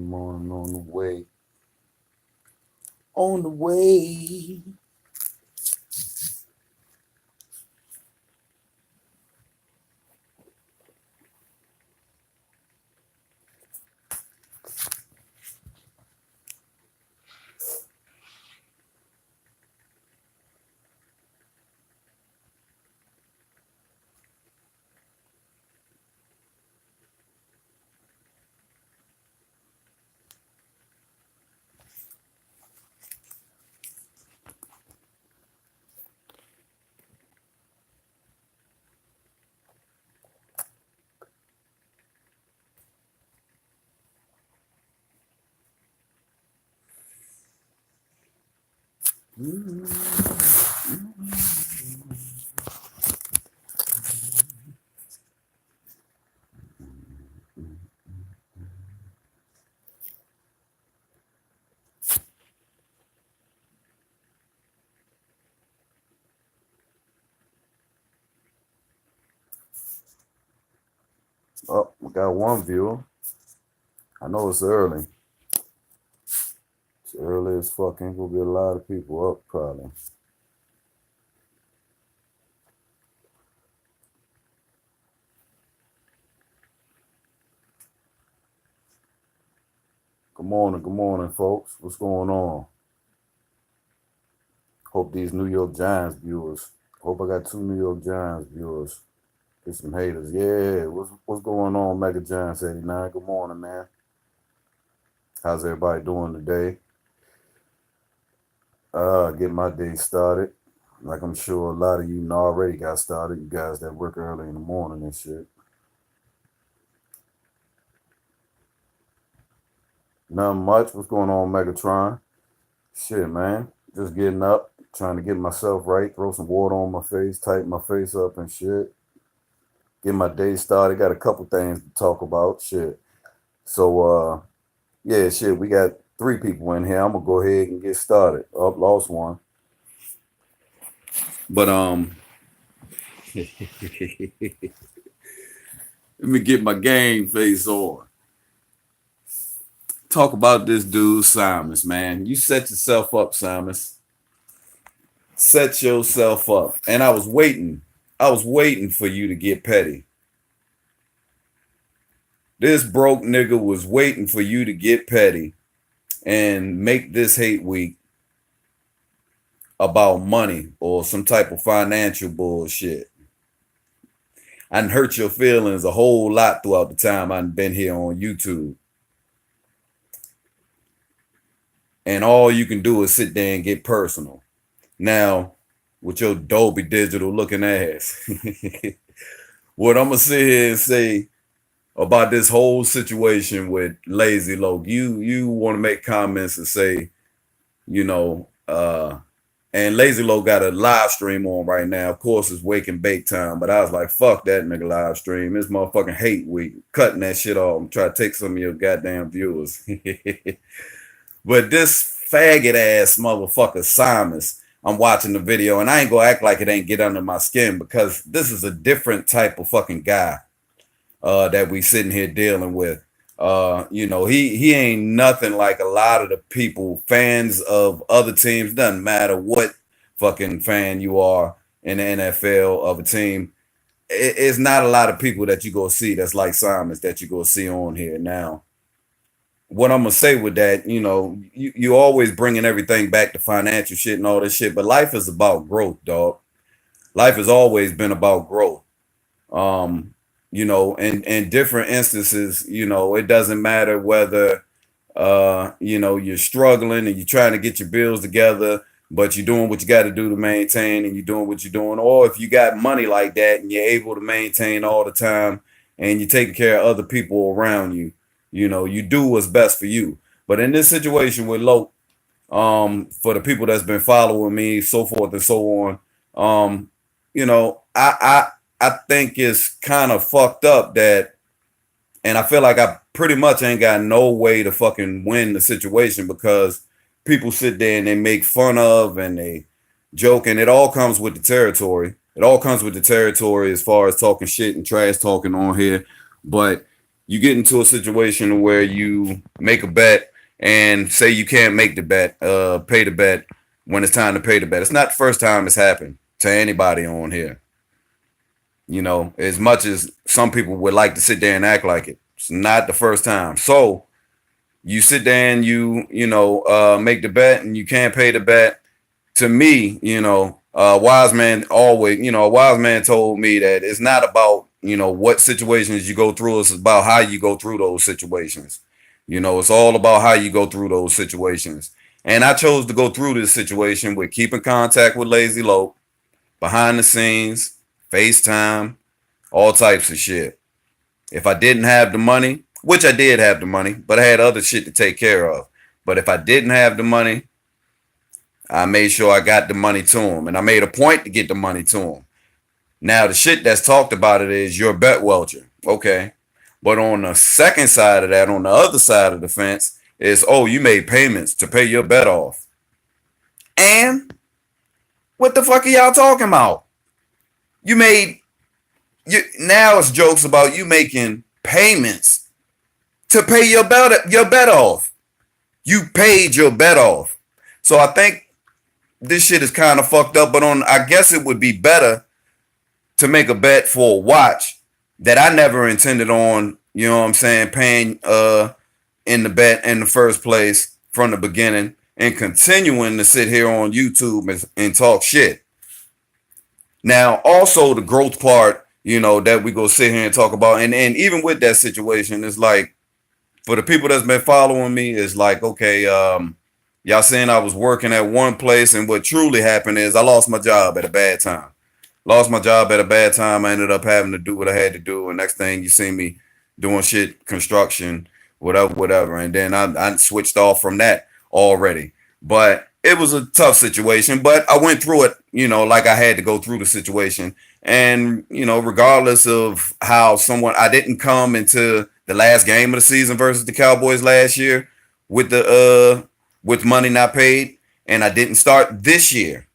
morning on the way. On the way. Oh, we got one viewer. I know it's early. It's early as fuck. Ain't gonna be a lot of people up probably. Good morning, folks. What's going on? Hope these New York Giants viewers. Hope I got 2 New York Giants viewers. Get some haters. Yeah, what's going on, Mega Giants 89? Good morning, man. How's everybody doing today? Get my day started. Like I'm sure a lot of you already got started. You guys that work early in the morning and shit. Nothing much. What's going on, Megatron? Shit, man. Just getting up, trying to get myself right, throw some water on my face, tighten my face up and shit. Get my day started. Got a couple things to talk about. Shit. So yeah, shit, we got 3 people in here. I'm gonna go ahead and get started. Up, lost one. But let me get my game face on. Talk about this dude, Simus, man. You set yourself up, Simus. Set yourself up. And I was waiting for you to get petty. This broke nigga was waiting for you to get petty and make this hate week about money or some type of financial bullshit. I done hurt your feelings a whole lot throughout the time I've been here on YouTube. And all you can do is sit there and get personal. Now, with your Dolby Digital looking ass, what I'm going to sit here and say about this whole situation with Lazy Loke, you want to make comments and say, you know, and Lazy Loke got a live stream on right now. Of course, it's wake and bake time, but I was like, fuck that nigga live stream. It's motherfucking hate week. Cutting that shit off. I'm trying to take some of your goddamn viewers. But this faggot ass motherfucker, Simus, I'm watching the video, and I ain't gonna act like it ain't get under my skin because this is a different type of fucking guy that we sitting here dealing with. You know, he ain't nothing like a lot of the people, fans of other teams. Doesn't matter what fucking fan you are in the NFL of a team. It's not a lot of people that you go see that's like Simus that you go see on here now. What I'm gonna say with that, you know, you always bringing everything back to financial shit and all this shit, but life is about growth, dog. Life has always been about growth. You know, in different instances, you know, it doesn't matter whether you know, you're struggling and you're trying to get your bills together, but you're doing what you got to do to maintain, and you're doing what you're doing, or if you got money like that and you're able to maintain all the time and you're taking care of other people around you. You know, you do what's best for you. But in this situation with Loke, for the people that's been following me, so forth and so on, you know, I think it's kind of fucked up that, and I feel like I pretty much ain't got no way to fucking win the situation because people sit there and they make fun of and they joke, and it all comes with the territory. It all comes with the territory as far as talking shit and trash talking on here. But you get into a situation where you make a bet and say you can't make the bet, pay the bet when it's time to pay the bet. It's not the first time it's happened to anybody on here. You know, as much as some people would like to sit there and act like it, it's not the first time. So you sit there and make the bet and you can't pay the bet. To me, a wise man told me that it's not about, what situations you go through. It's about how you go through those situations. It's all about how you go through those situations. And I chose to go through this situation with keeping contact with Lazy Lope, behind the scenes, FaceTime, all types of shit. If I didn't have the money, which I did have the money, but I had other shit to take care of. But if I didn't have the money, I made sure I got the money to him. And I made a point to get the money to him. Now, the shit that's talked about it is you're a bet welcher. Okay. But on the second side of that, on the other side of the fence, is, oh, you made payments to pay your bet off. And what the fuck are y'all talking about? Now it's jokes about you making payments to pay your bet off. You paid your bet off. So I think this shit is kind of fucked up, but I guess it would be better to make a bet for a watch that I never intended on, paying in the bet in the first place from the beginning, and continuing to sit here on YouTube and talk shit. Now, also the growth part, that we go sit here and talk about, and even with that situation, it's like, for the people that's been following me, it's like, okay, y'all saying I was working at one place, and what truly happened is I lost my job at a bad time. I ended up having to do what I had to do, and next thing you see me doing shit, construction, whatever. And then I switched off from that already. But it was a tough situation, but I went through it, like I had to go through the situation. And, regardless of how I didn't come into the last game of the season versus the Cowboys last year with with money not paid. And I didn't start this year,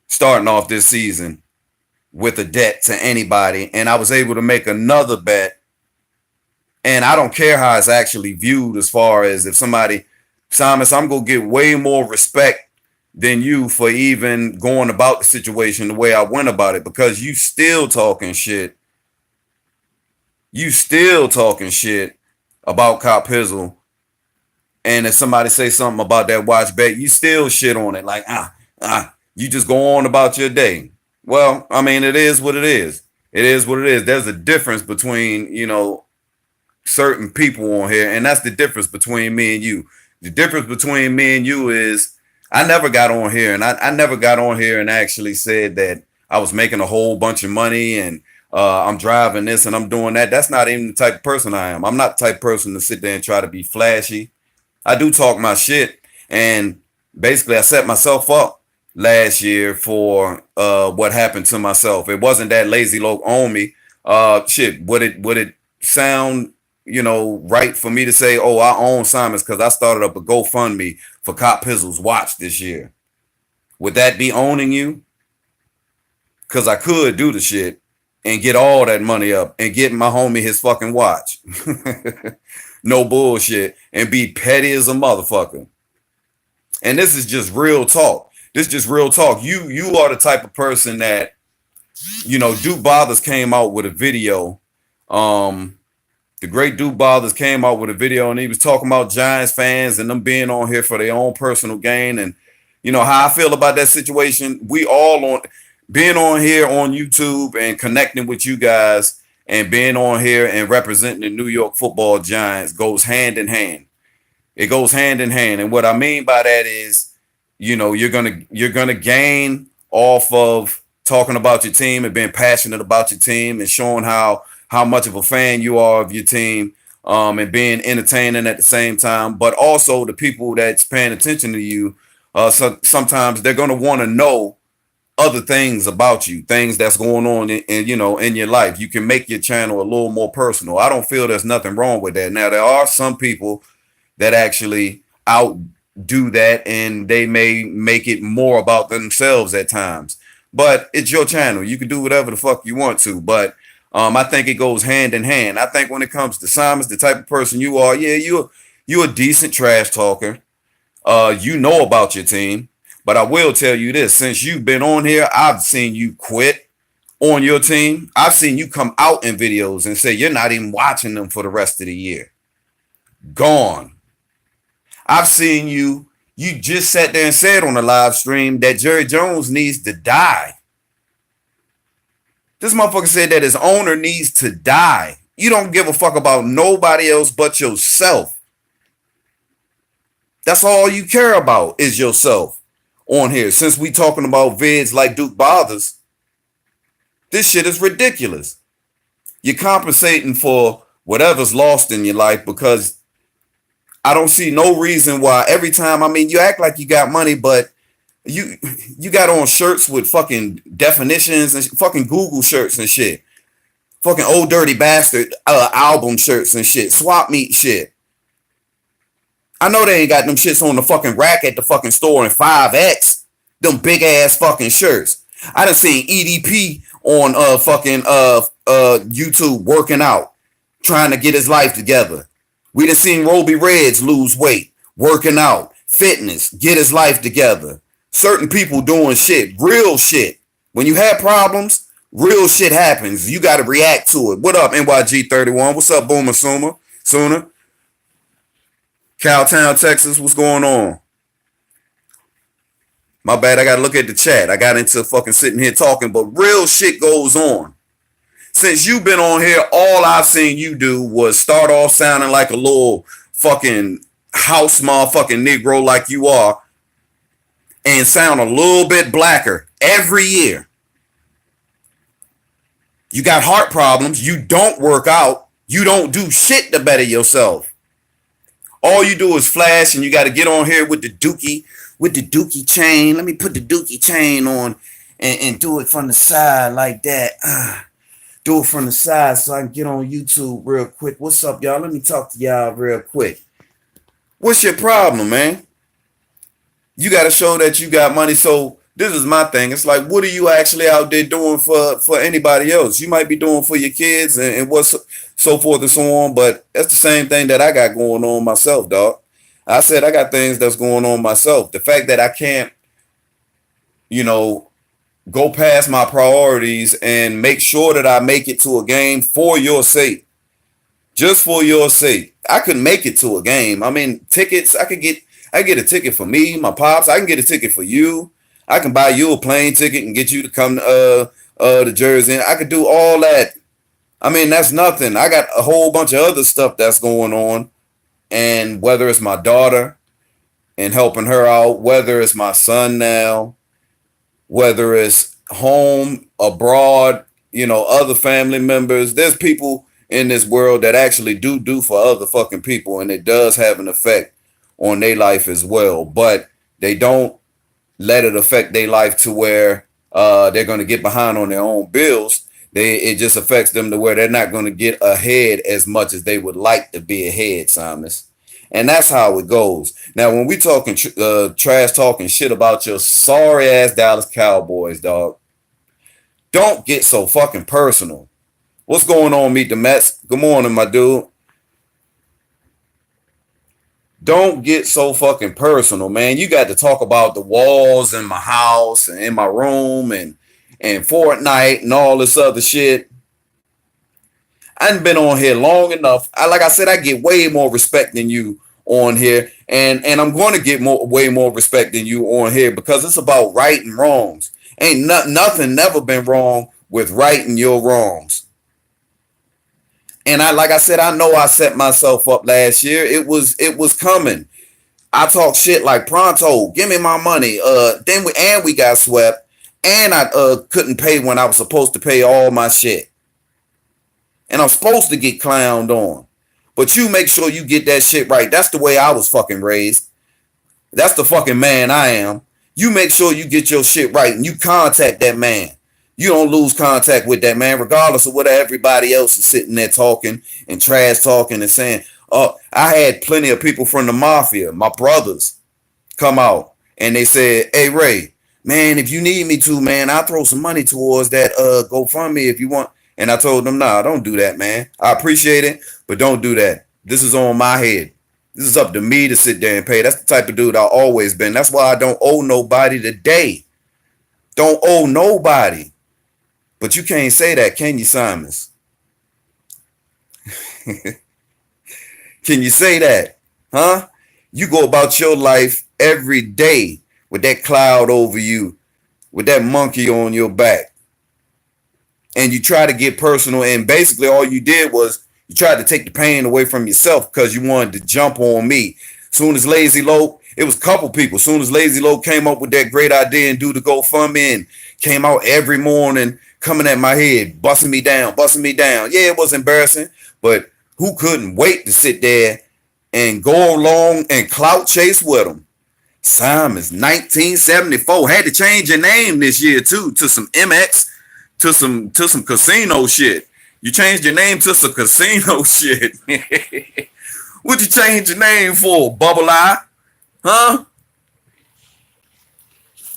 starting off this season with a debt to anybody. And I was able to make another bet. And I don't care how it's actually viewed, as far as if somebody, Simus, I'm going to get way more respect than you for even going about the situation the way I went about it, because you still talking shit. You still talking shit about Cop Hizzle. And if somebody say something about that watch bet, you still shit on it. Like, you just go on about your day. Well, I mean, it is what it is. It is what it is. There's a difference between, certain people on here, and that's the difference between me and you. The difference between me and you is I never got on here, and I never got on here and actually said that I was making a whole bunch of money and I'm driving this and I'm doing that. That's not even the type of person I am. I'm not the type of person to sit there and try to be flashy. I do talk my shit, and basically I set myself up last year for what happened to myself. It wasn't that Lazy Lope owned me. Would it sound right for me to say, oh, I own Simus because I started up a GoFundMe for Cop Hizzle's watch this year? Would that be owning you? Because I could do the shit and get all that money up and get my homie his fucking watch. No bullshit. And be petty as a motherfucker. And this is just real talk. This is just real talk. You are the type of person that, Duke Bothers came out with a video. The great Duke Bothers came out with a video, and he was talking about Giants fans and them being on here for their own personal gain. And how I feel about that situation. We all being on here on YouTube and connecting with you guys and being on here and representing the New York Football Giants goes hand in hand. It goes hand in hand. And what I mean by that is, you're gonna gain off of talking about your team and being passionate about your team and showing how much of a fan you are of your team, and being entertaining at the same time. But also the people that's paying attention to you, sometimes they're going to want to know other things about you, things that's going on in your life. You can make your channel a little more personal. I don't feel there's nothing wrong with that. Now, there are some people that actually outdo that, and they may make it more about themselves at times. But it's your channel. You can do whatever the fuck you want to. But I think it goes hand in hand. I think when it comes to Simus, the type of person you are, yeah, you're a decent trash talker. You know about your team, but I will tell you this: since you've been on here, I've seen you quit on your team. I've seen you come out in videos and say you're not even watching them for the rest of the year. Gone. I've seen you. You just sat there and said on the live stream that Jerry Jones needs to die. This motherfucker said that his owner needs to die. You don't give a fuck about nobody else but yourself. That's all you care about is yourself on here. Since we talking about vids like Duke Bothers, this shit is ridiculous. You're compensating for whatever's lost in your life because I don't see no reason why every time, I mean, you act like you got money, but you got on shirts with fucking definitions and fucking Google shirts and shit. Fucking Old Dirty Bastard album shirts and shit. Swap meet shit. I know they ain't got them shits on the fucking rack at the fucking store in 5X. Them big ass fucking shirts. I done seen EDP on fucking YouTube working out, trying to get his life together. We done seen Roby Reds lose weight, working out, fitness, get his life together. Certain people doing shit, real shit. When you have problems, real shit happens. You got to react to it. What up, NYG31? What's up, Boomer Sooner? Cowtown, Texas, what's going on? My bad, I got to look at the chat. I got into fucking sitting here talking, but real shit goes on. Since you've been on here, all I've seen you do was start off sounding like a little fucking house motherfucking Negro like you are and sound a little bit blacker every year. You got heart problems. You don't work out. You don't do shit to better yourself. All you do is flash, and you got to get on here with the dookie chain. Let me put the dookie chain on and do it from the side like that. Do it from the side so I can get on YouTube real quick. What's up, y'all? Let me talk to y'all real quick. What's your problem, man? You got to show that you got money. So this is my thing. It's like, what are you actually out there doing for anybody else? You might be doing for your kids and what's so forth and so on, but that's the same thing that I got going on myself, dog. I said I got things that's going on myself. The fact that I can't, go past my priorities and make sure that I make it to a game for your sake. Just for your sake. I could make it to a game. I mean, tickets, I get a ticket for me, my pops. I can get a ticket for you. I can buy you a plane ticket and get you to come to Jersey. I could do all that. I mean, that's nothing. I got a whole bunch of other stuff that's going on. And whether it's my daughter and helping her out, whether it's my son now, whether it's home, abroad, other family members, there's people in this world that actually do for other fucking people. And it does have an effect on their life as well. But they don't let it affect their life to where they're going to get behind on their own bills. It just affects them to where they're not going to get ahead as much as they would like to be ahead, Simus. And that's how it goes. Now, when we talking trash talking shit about your sorry ass Dallas Cowboys, dog, don't get so fucking personal. What's going on, Meet the Mets? Good morning, my dude. Don't get so fucking personal, man. You got to talk about the walls in my house and in my room and Fortnite and all this other shit. I done been on here long enough. Like I said, I get way more respect than you on here. And I'm going to get way more respect than you on here because it's about right and wrongs. Ain't nothing never been wrong with righting your wrongs. And like I said, I know I set myself up last year. It was coming. I talk shit like pronto, give me my money. Then we got swept. And I couldn't pay when I was supposed to pay all my shit. And I'm supposed to get clowned on. But you make sure you get that shit right. That's the way I was fucking raised. That's the fucking man I am. You make sure you get your shit right and you contact that man. You don't lose contact with that man, regardless of what everybody else is sitting there talking and trash talking and saying. I had plenty of people from the mafia, my brothers, come out and they said, hey, Ray, man, if you need me to, man, I'll throw some money towards that GoFundMe if you want. And I told them, nah, don't do that, man. I appreciate it, but don't do that. This is on my head. This is up to me to sit there and pay. That's the type of dude I've always been. That's why I don't owe nobody today. Don't owe nobody. But you can't say that, can you, Simus? Can you say that? Huh? You go about your life every day with that cloud over you, with that monkey on your back. And you try to get personal, and basically all you did was you tried to take the pain away from yourself because you wanted to jump on me. Soon as Lazy Low, it was a couple people. Soon as Lazy Low came up with that great idea and do the GoFundMe and came out every morning coming at my head, busting me down. Yeah, it was embarrassing, but who couldn't wait to sit there and go along and clout chase with them? Simus, 1974, had to change your name this year too to some MX, to some casino shit. You changed your name to some casino shit. What'd you change your name for, Bubble Eye? Huh?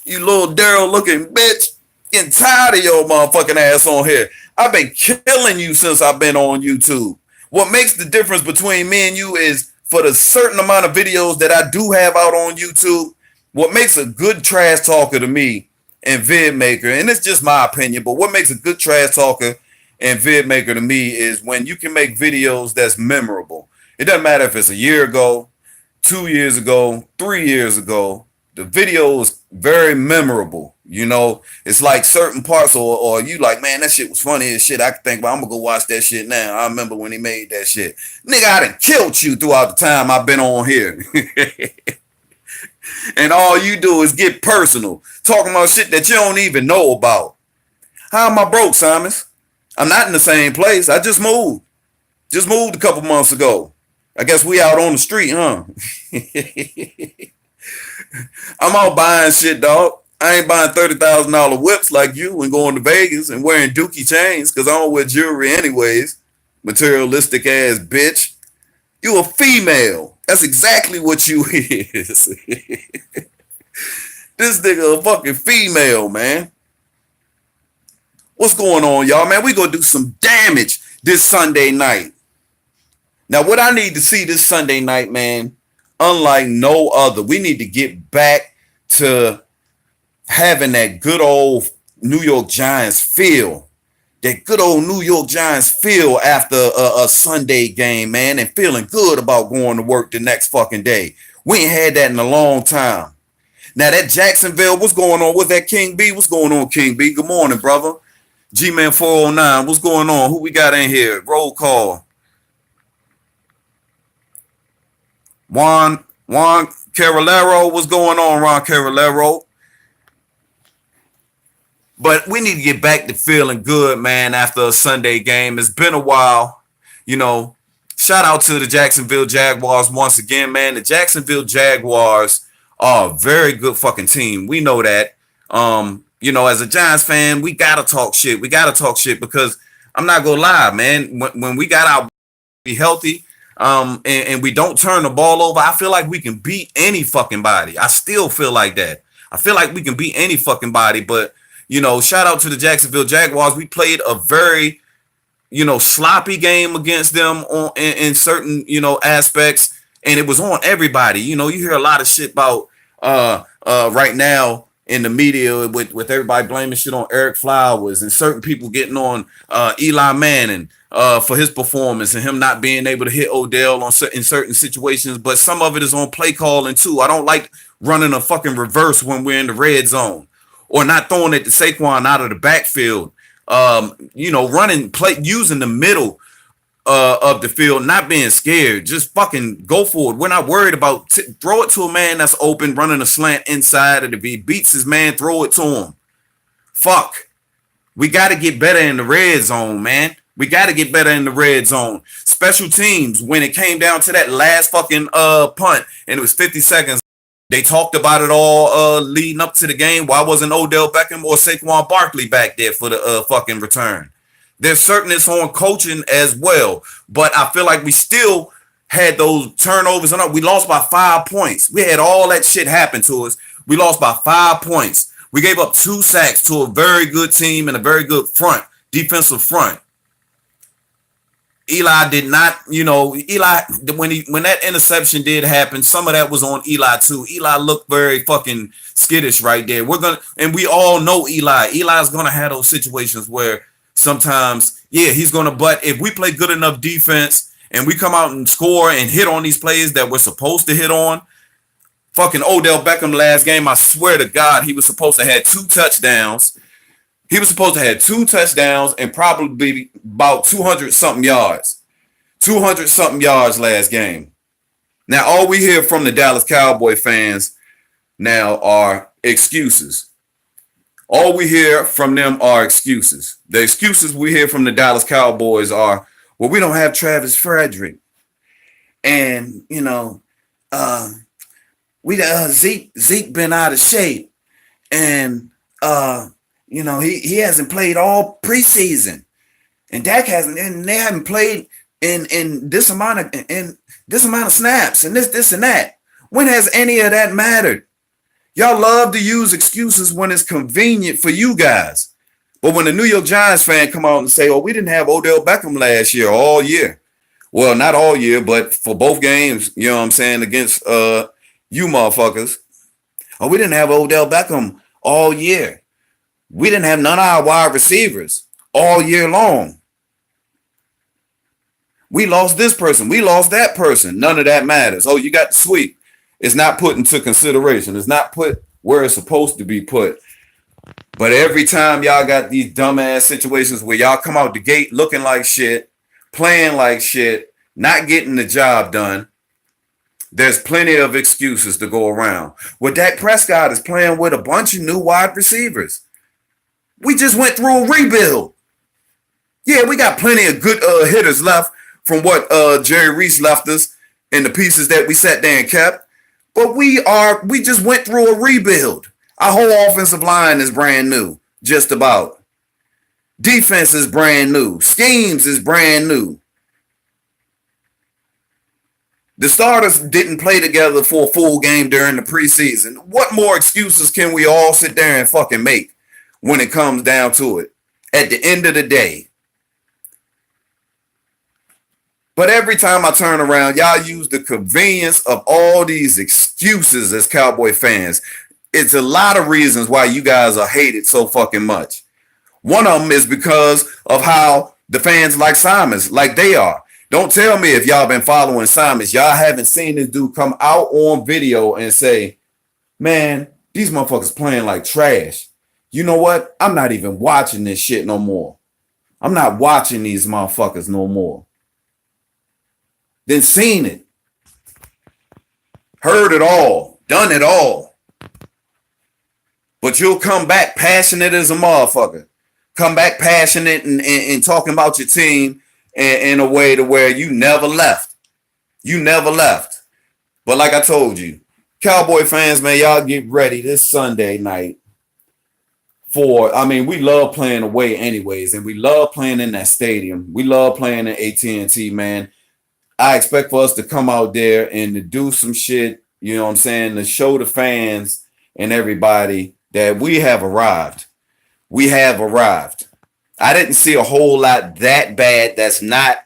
You little Daryl looking bitch. Getting tired of your motherfucking ass on here. I've been killing you since I've been on YouTube. What makes the difference between me and you is for the certain amount of videos that I do have out on YouTube, what makes a good trash talker to me and vid maker, and it's just my opinion, but what makes a good trash talker and vid maker to me is when you can make videos that's memorable. It doesn't matter if it's a year ago, 2 years ago, 3 years ago. The video is very memorable. You know, it's like certain parts, or you like, man, that shit was funny as shit. I can think about, I'm gonna go watch that shit now. I remember when he made that shit. Nigga, I done killed you throughout the time I've been on here. And all you do is get personal, talking about shit that you don't even know about. How am I broke, Simus? I'm not in the same place. I just moved. Just moved a couple months ago. I guess we out on the street, huh? I'm out buying shit, dog. I ain't buying $30,000 whips like you and going to Vegas and wearing dookie chains because I don't wear jewelry anyways. Materialistic ass bitch. You a female. That's exactly what you is. This nigga a fucking female, man. What's going on, y'all, man? We gonna do some damage this Sunday night. Now, what I need to see this Sunday night, man, unlike no other, we need to get back to having that good old New York Giants feel. That good old New York Giants feel after a Sunday game, man, and feeling good about going to work the next fucking day. We ain't had that in a long time. Now, that Jacksonville, what's going on? What's that, King B? What's going on, King B? Good morning, brother. G-Man 409, what's going on? Who we got in here? Roll call. Juan Carolero, what's going on, Ron Carolero? But we need to get back to feeling good, man, after a Sunday game. It's been a while. You know, shout out to the Jacksonville Jaguars once again, man. The Jacksonville Jaguars are a very good fucking team. We know that. You know, as a Giants fan, we got to talk shit. We got to talk shit because I'm not going to lie, man. When we got our be healthy, and we don't turn the ball over, I feel like we can beat any fucking body. I still feel like that. I feel like we can beat any fucking body, but you know, shout out to the Jacksonville Jaguars. We played a very, you know, sloppy game against them in certain, you know, aspects, and it was on everybody. You know, you hear a lot of shit about right now in the media with everybody blaming shit on Eric Flowers and certain people getting on Eli Manning for his performance and him not being able to hit Odell in certain situations. But some of it is on play calling too. I don't like running a fucking reverse when we're in the red zone. Or not throwing it to Saquon out of the backfield, you know, running play using the middle of the field, not being scared, just fucking go for it. We're not worried about throw it to a man that's open, running a slant inside, and if he beats his man, throw it to him. Fuck, we got to get better in the red zone, man. We got to get better in the red zone. Special teams, when it came down to that last fucking punt, and it was 50 seconds. They talked about it all leading up to the game. Why wasn't Odell Beckham or Saquon Barkley back there for the fucking return? There's certainty on coaching as well. But I feel like we still had those turnovers. We lost by 5 points. We had all that shit happen to us. We lost by 5 points. We gave up 2 sacks to a very good team and a very good defensive front. Eli did not, Eli when that interception did happen, some of that was on Eli too. Eli looked very fucking skittish right there. And we all know Eli. Eli's gonna have those situations where sometimes, yeah, he's gonna. But if we play good enough defense and we come out and score and hit on these plays that we're supposed to hit on, fucking Odell Beckham last game, I swear to God, he was supposed to have 2 touchdowns. He was supposed to have 2 touchdowns and probably about 200 something yards. 200 something yards last game. Now, all we hear from the Dallas Cowboy fans now are excuses. All we hear from them are excuses. The excuses we hear from the Dallas Cowboys are, well, we don't have Travis Frederick. And, Zeke been out of shape. And, he hasn't played all preseason, and Dak hasn't, and they haven't played in this amount of snaps, and this and that. When has any of that mattered? Y'all love to use excuses when it's convenient for you guys, but when the New York Giants fan come out and say, "Oh, we didn't have Odell Beckham last year, all year," well, not all year, but for both games, you know what I'm saying, against you motherfuckers. Oh, we didn't have Odell Beckham all year. We didn't have none of our wide receivers all year long. We lost this person. We lost that person. None of that matters. Oh, you got the sweep. It's not put into consideration. It's not put where it's supposed to be put. But every time y'all got these dumbass situations where y'all come out the gate looking like shit, playing like shit, not getting the job done, there's plenty of excuses to go around. Well, Dak Prescott is playing with a bunch of new wide receivers. We just went through a rebuild. Yeah, we got plenty of good hitters left from what Jerry Reese left us and the pieces that we sat there and kept. But we just went through a rebuild. Our whole offensive line is brand new, just about. Defense is brand new. Schemes is brand new. The starters didn't play together for a full game during the preseason. What more excuses can we all sit there and fucking make when it comes down to it at the end of the day? But every time I turn around, y'all use the convenience of all these excuses as Cowboy fans. It's a lot of reasons why you guys are hated so fucking much. One of them is because of how the fans like Simus, like they are. Don't tell me if y'all been following Simus, y'all haven't seen this dude come out on video and say, man, these motherfuckers playing like trash. You know what? I'm not even watching this shit no more. I'm not watching these motherfuckers no more. Then seen it. Heard it all. Done it all. But you'll come back passionate as a motherfucker. Come back passionate and talking about your team in a way to where you never left. You never left. But like I told you, Cowboy fans, man, y'all get ready this Sunday night. We love playing away anyways, and we love playing in that stadium. We love playing in AT&T, man. I expect for us to come out there and to do some shit, you know what I'm saying, to show the fans and everybody that we have arrived. We have arrived. I didn't see a whole lot that bad that's not,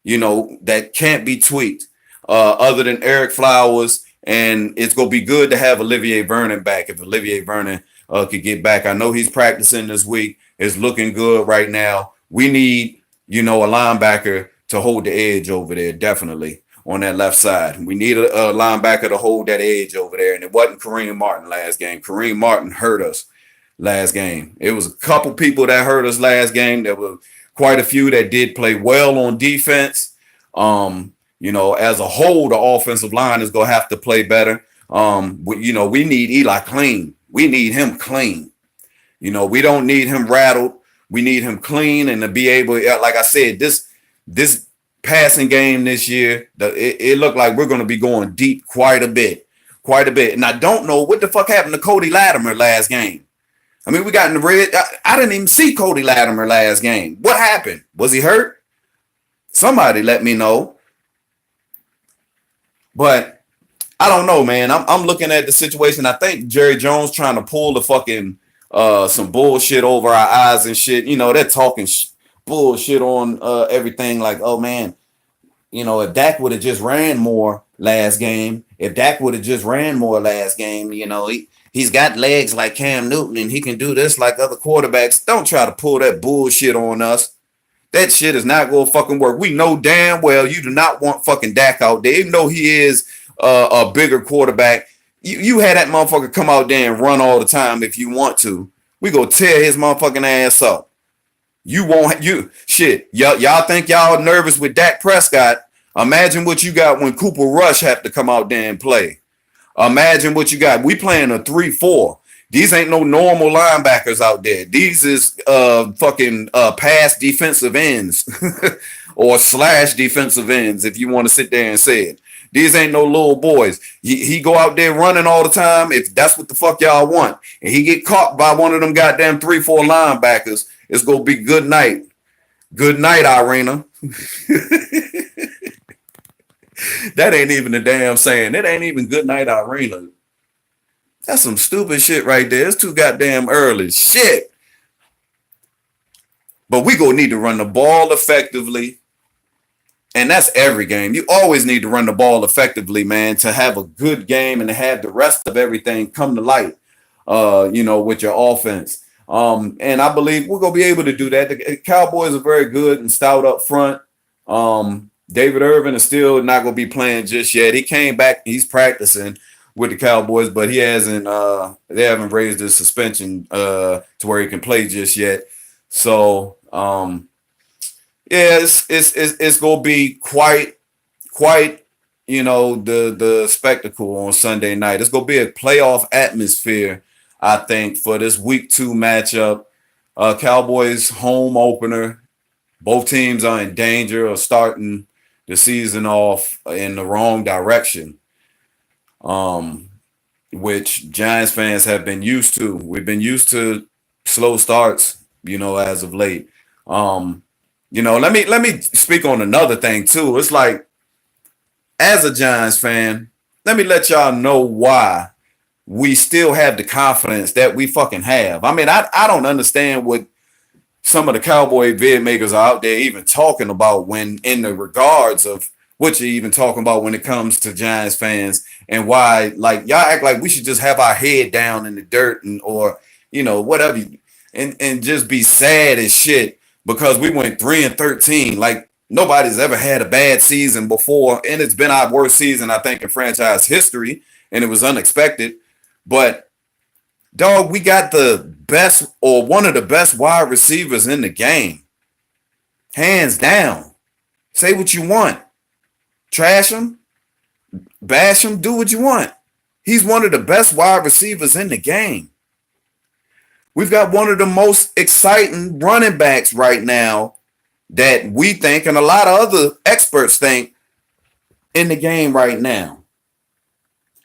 that can't be tweaked other than Eric Flowers, and it's going to be good to have Olivier Vernon back if Olivier Vernon could get back. I know he's practicing this week. It's looking good right now. We need, a linebacker to hold the edge over there, definitely, on that left side. We need a linebacker to hold that edge over there, and it wasn't Kareem Martin last game. Kareem Martin hurt us last game. It was a couple people that hurt us last game. There were quite a few that did play well on defense. As a whole, the offensive line is going to have to play better. We need Eli clean. We need him clean. We don't need him rattled. We need him clean and to be able, like I said, this passing game this year, it looked like we're going to be going deep quite a bit. And I don't know what the fuck happened to Cody Latimer last game. We got in the red. I didn't even see Cody Latimer last game. What happened? Was he hurt? Somebody let me know. But I don't know, man. I'm looking at the situation. I think Jerry Jones trying to pull the fucking some bullshit over our eyes and shit. They're talking bullshit on everything like, oh man, if Dak would have just ran more last game, he's got legs like Cam Newton and he can do this like other quarterbacks. Don't try to pull that bullshit on us. That shit is not going to fucking work. We know damn well you do not want fucking Dak out there. Even though he is a bigger quarterback, you had that motherfucker come out there and run all the time if you want to. We go tear his motherfucking ass up. You won't, y'all think y'all nervous with Dak Prescott. Imagine what you got when Cooper Rush have to come out there and play. Imagine what you got. We playing a 3-4. These ain't no normal linebackers out there. These is fucking pass defensive ends or slash defensive ends, if you want to sit there and say it. These ain't no little boys. He go out there running all the time if that's what the fuck y'all want. And he get caught by one of them goddamn 3-4 linebackers. It's going to be good night. Good night, Irina. That ain't even a damn saying. That ain't even good night, Irina. That's some stupid shit right there. It's too goddamn early. Shit. But we gonna need to run the ball effectively. And that's every game. You always need to run the ball effectively, man, to have a good game and to have the rest of everything come to light, with your offense. And I believe we're gonna be able to do that. The Cowboys are very good and stout up front. David Irvin is still not gonna be playing just yet. He came back, he's practicing with the Cowboys, but he hasn't they haven't raised his suspension to where he can play just yet. So it's gonna be quite the spectacle on Sunday night. It's gonna be a playoff atmosphere, I think, for this week 2 matchup. Cowboys home opener. Both teams are in danger of starting the season off in the wrong direction, which Giants fans have been used to. We've been used to slow starts, as of late. Let me speak on another thing too. It's like, as a Giants fan, let me let y'all know why we still have the confidence that we fucking have. I mean, I don't understand what some of the Cowboy vid makers are out there even talking about when in the regards of what you're even talking about when it comes to Giants fans, and why, like, y'all act like we should just have our head down in the dirt or whatever, and just be sad as shit because we went 3-13. Like, nobody's ever had a bad season before, and it's been our worst season, I think, in franchise history, and it was unexpected. But dog, we got the best or one of the best wide receivers in the game. Hands down. Say what you want. Trash him. Bash him. Do what you want. He's one of the best wide receivers in the game. We've got one of the most exciting running backs right now that we think, and a lot of other experts think, in the game right now.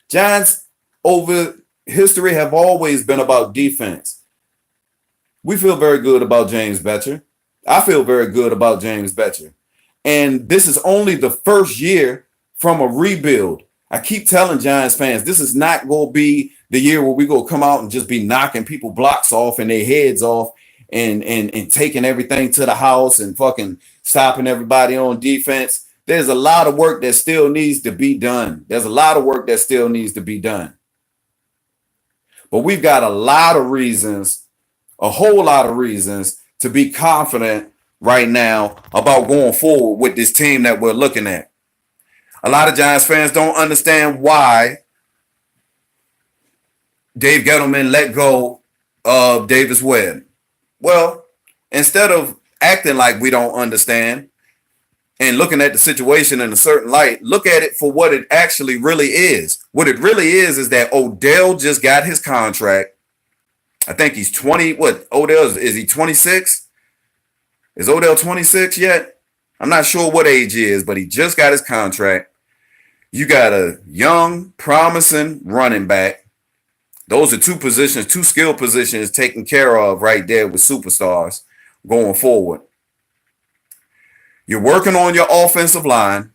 Giants over history have always been about defense. We feel very good about James Bettcher. I feel very good about James Bettcher. And this is only the first year from a rebuild. I keep telling Giants fans, this is not going to be the year where we go come out and just be knocking people blocks off and their heads off and taking everything to the house and fucking stopping everybody on defense. There's a lot of work that still needs to be done. But we've got a whole lot of reasons to be confident right now about going forward with this team that we're looking at. A lot of Giants fans don't understand why Dave Gettleman let go of Davis Webb. Well, instead of acting like we don't understand and looking at the situation in a certain light, look at it for what it actually really is. What it really is that Odell just got his contract. I think he's 20. What, Odell, is he 26? Is Odell 26 yet? I'm not sure what age he is, but he just got his contract. You got a young, promising running back. Those are two skill positions taken care of right there with superstars going forward. You're working on your offensive line.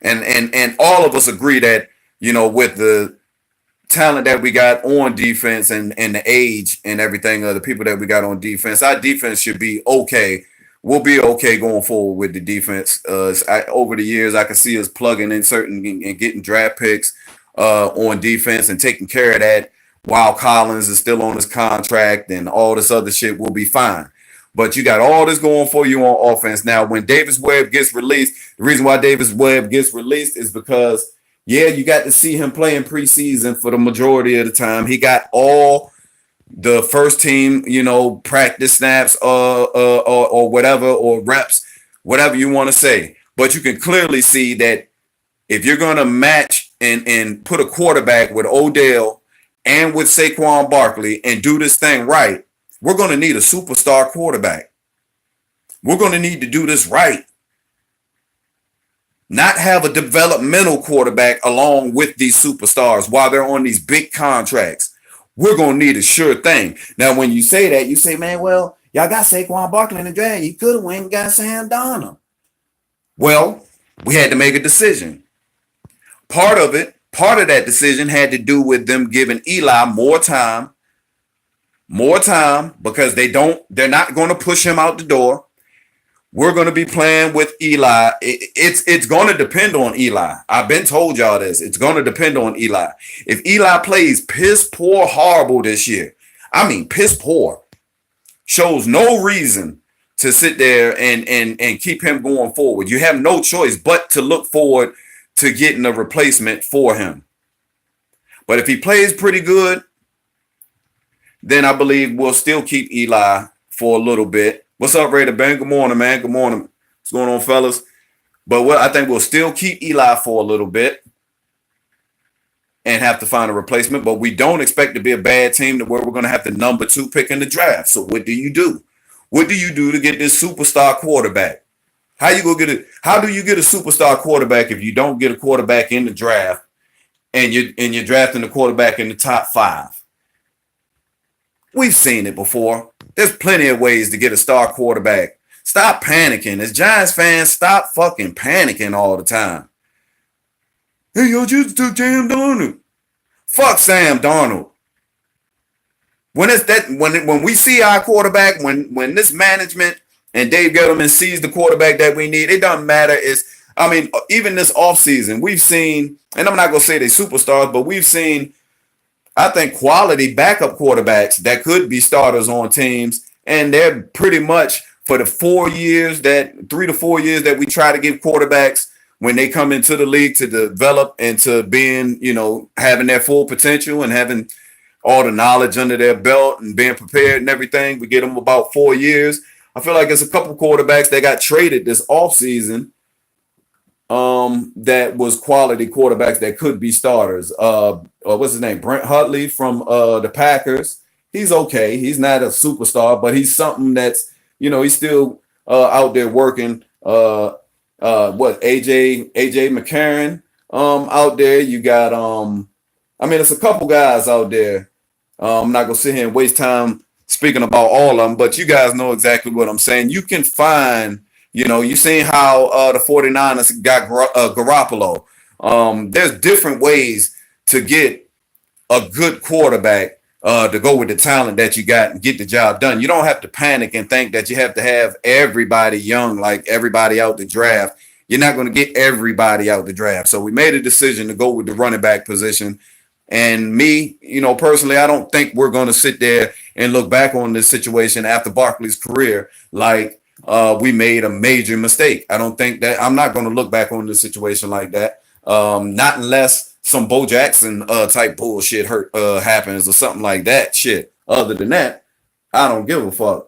And all of us agree that, with the talent that we got on defense and the age and everything of the people that we got on defense, our defense should be okay we'll be okay going forward with the defense. Over the years, I can see us plugging in certain and getting draft picks on defense and taking care of that while Collins is still on his contract and all this other shit will be fine. But you got all this going for you on offense. Now, when Davis Webb gets released, the reason why Davis Webb gets released is because, yeah, you got to see him play in preseason for the majority of the time. He got all the first team, practice snaps or whatever, or reps, whatever you want to say. But you can clearly see that if you're going to match and put a quarterback with Odell and with Saquon Barkley and do this thing right, we're going to need a superstar quarterback. We're going to need to do this right. Not have a developmental quarterback along with these superstars while they're on these big contracts. We're going to need a sure thing. Now, when you say that, you say, man, well, y'all got Saquon Barkley in the draft. You could have went and got Sam Darnold. Well, we had to make a decision. Part of that decision had to do with them giving Eli more time because they're not going to push him out the door. We're going to be playing with Eli. It's going to depend on Eli. I've been told y'all this. It's going to depend on Eli. If Eli plays piss poor horrible this year, I mean piss poor, shows no reason to sit there and keep him going forward. You have no choice but to look forward to getting a replacement for him. But if he plays pretty good, then I believe we'll still keep Eli for a little bit. What's up, Raider Ben? Good morning, man. Good morning. What's going on, fellas? But I think we'll still keep Eli for a little bit and have to find a replacement. But we don't expect to be a bad team to where we're going to have the number 2 pick in the draft. So what do you do? What do you do to get this superstar quarterback? How do you get a superstar quarterback if you don't get a quarterback in the draft and you're drafting the quarterback in the top 5? We've seen it before. There's plenty of ways to get a star quarterback. Stop panicking. As Giants fans, stop fucking panicking all the time. Hey, yo, just took Sam Darnold. Fuck Sam Darnold. When we see our quarterback, when this management and Dave Gettleman sees the quarterback that we need, it doesn't matter. Even this offseason, we've seen, and I'm not going to say they're superstars, but we've seen, I think, quality backup quarterbacks that could be starters on teams. And they're pretty much for the 3 to 4 years that we try to give quarterbacks when they come into the league to develop and to being, having their full potential and having all the knowledge under their belt and being prepared and everything. We get them about 4 years. I feel like there's a couple quarterbacks that got traded this offseason that was quality quarterbacks that could be starters. What's his name? Brent Hundley from the Packers. He's okay. He's not a superstar, but he's something that's, he's still out there working. AJ McCarron out there. You got it's a couple guys out there. I'm not gonna sit here and waste time speaking about all of them, but you guys know exactly what I'm saying. You can find, you seen how the 49ers got Garoppolo. There's different ways to get a good quarterback to go with the talent that you got and get the job done. You don't have to panic and think that you have to have everybody young, like everybody out the draft. You're not going to get everybody out the draft. So we made a decision to go with the running back position. And me, personally, I don't think we're going to sit there and look back on this situation after Barkley's career like we made a major mistake. I don't think that. I'm not going to look back on this situation like that. Not unless some Bo Jackson type bullshit happens or something like that. Shit. Other than that, I don't give a fuck.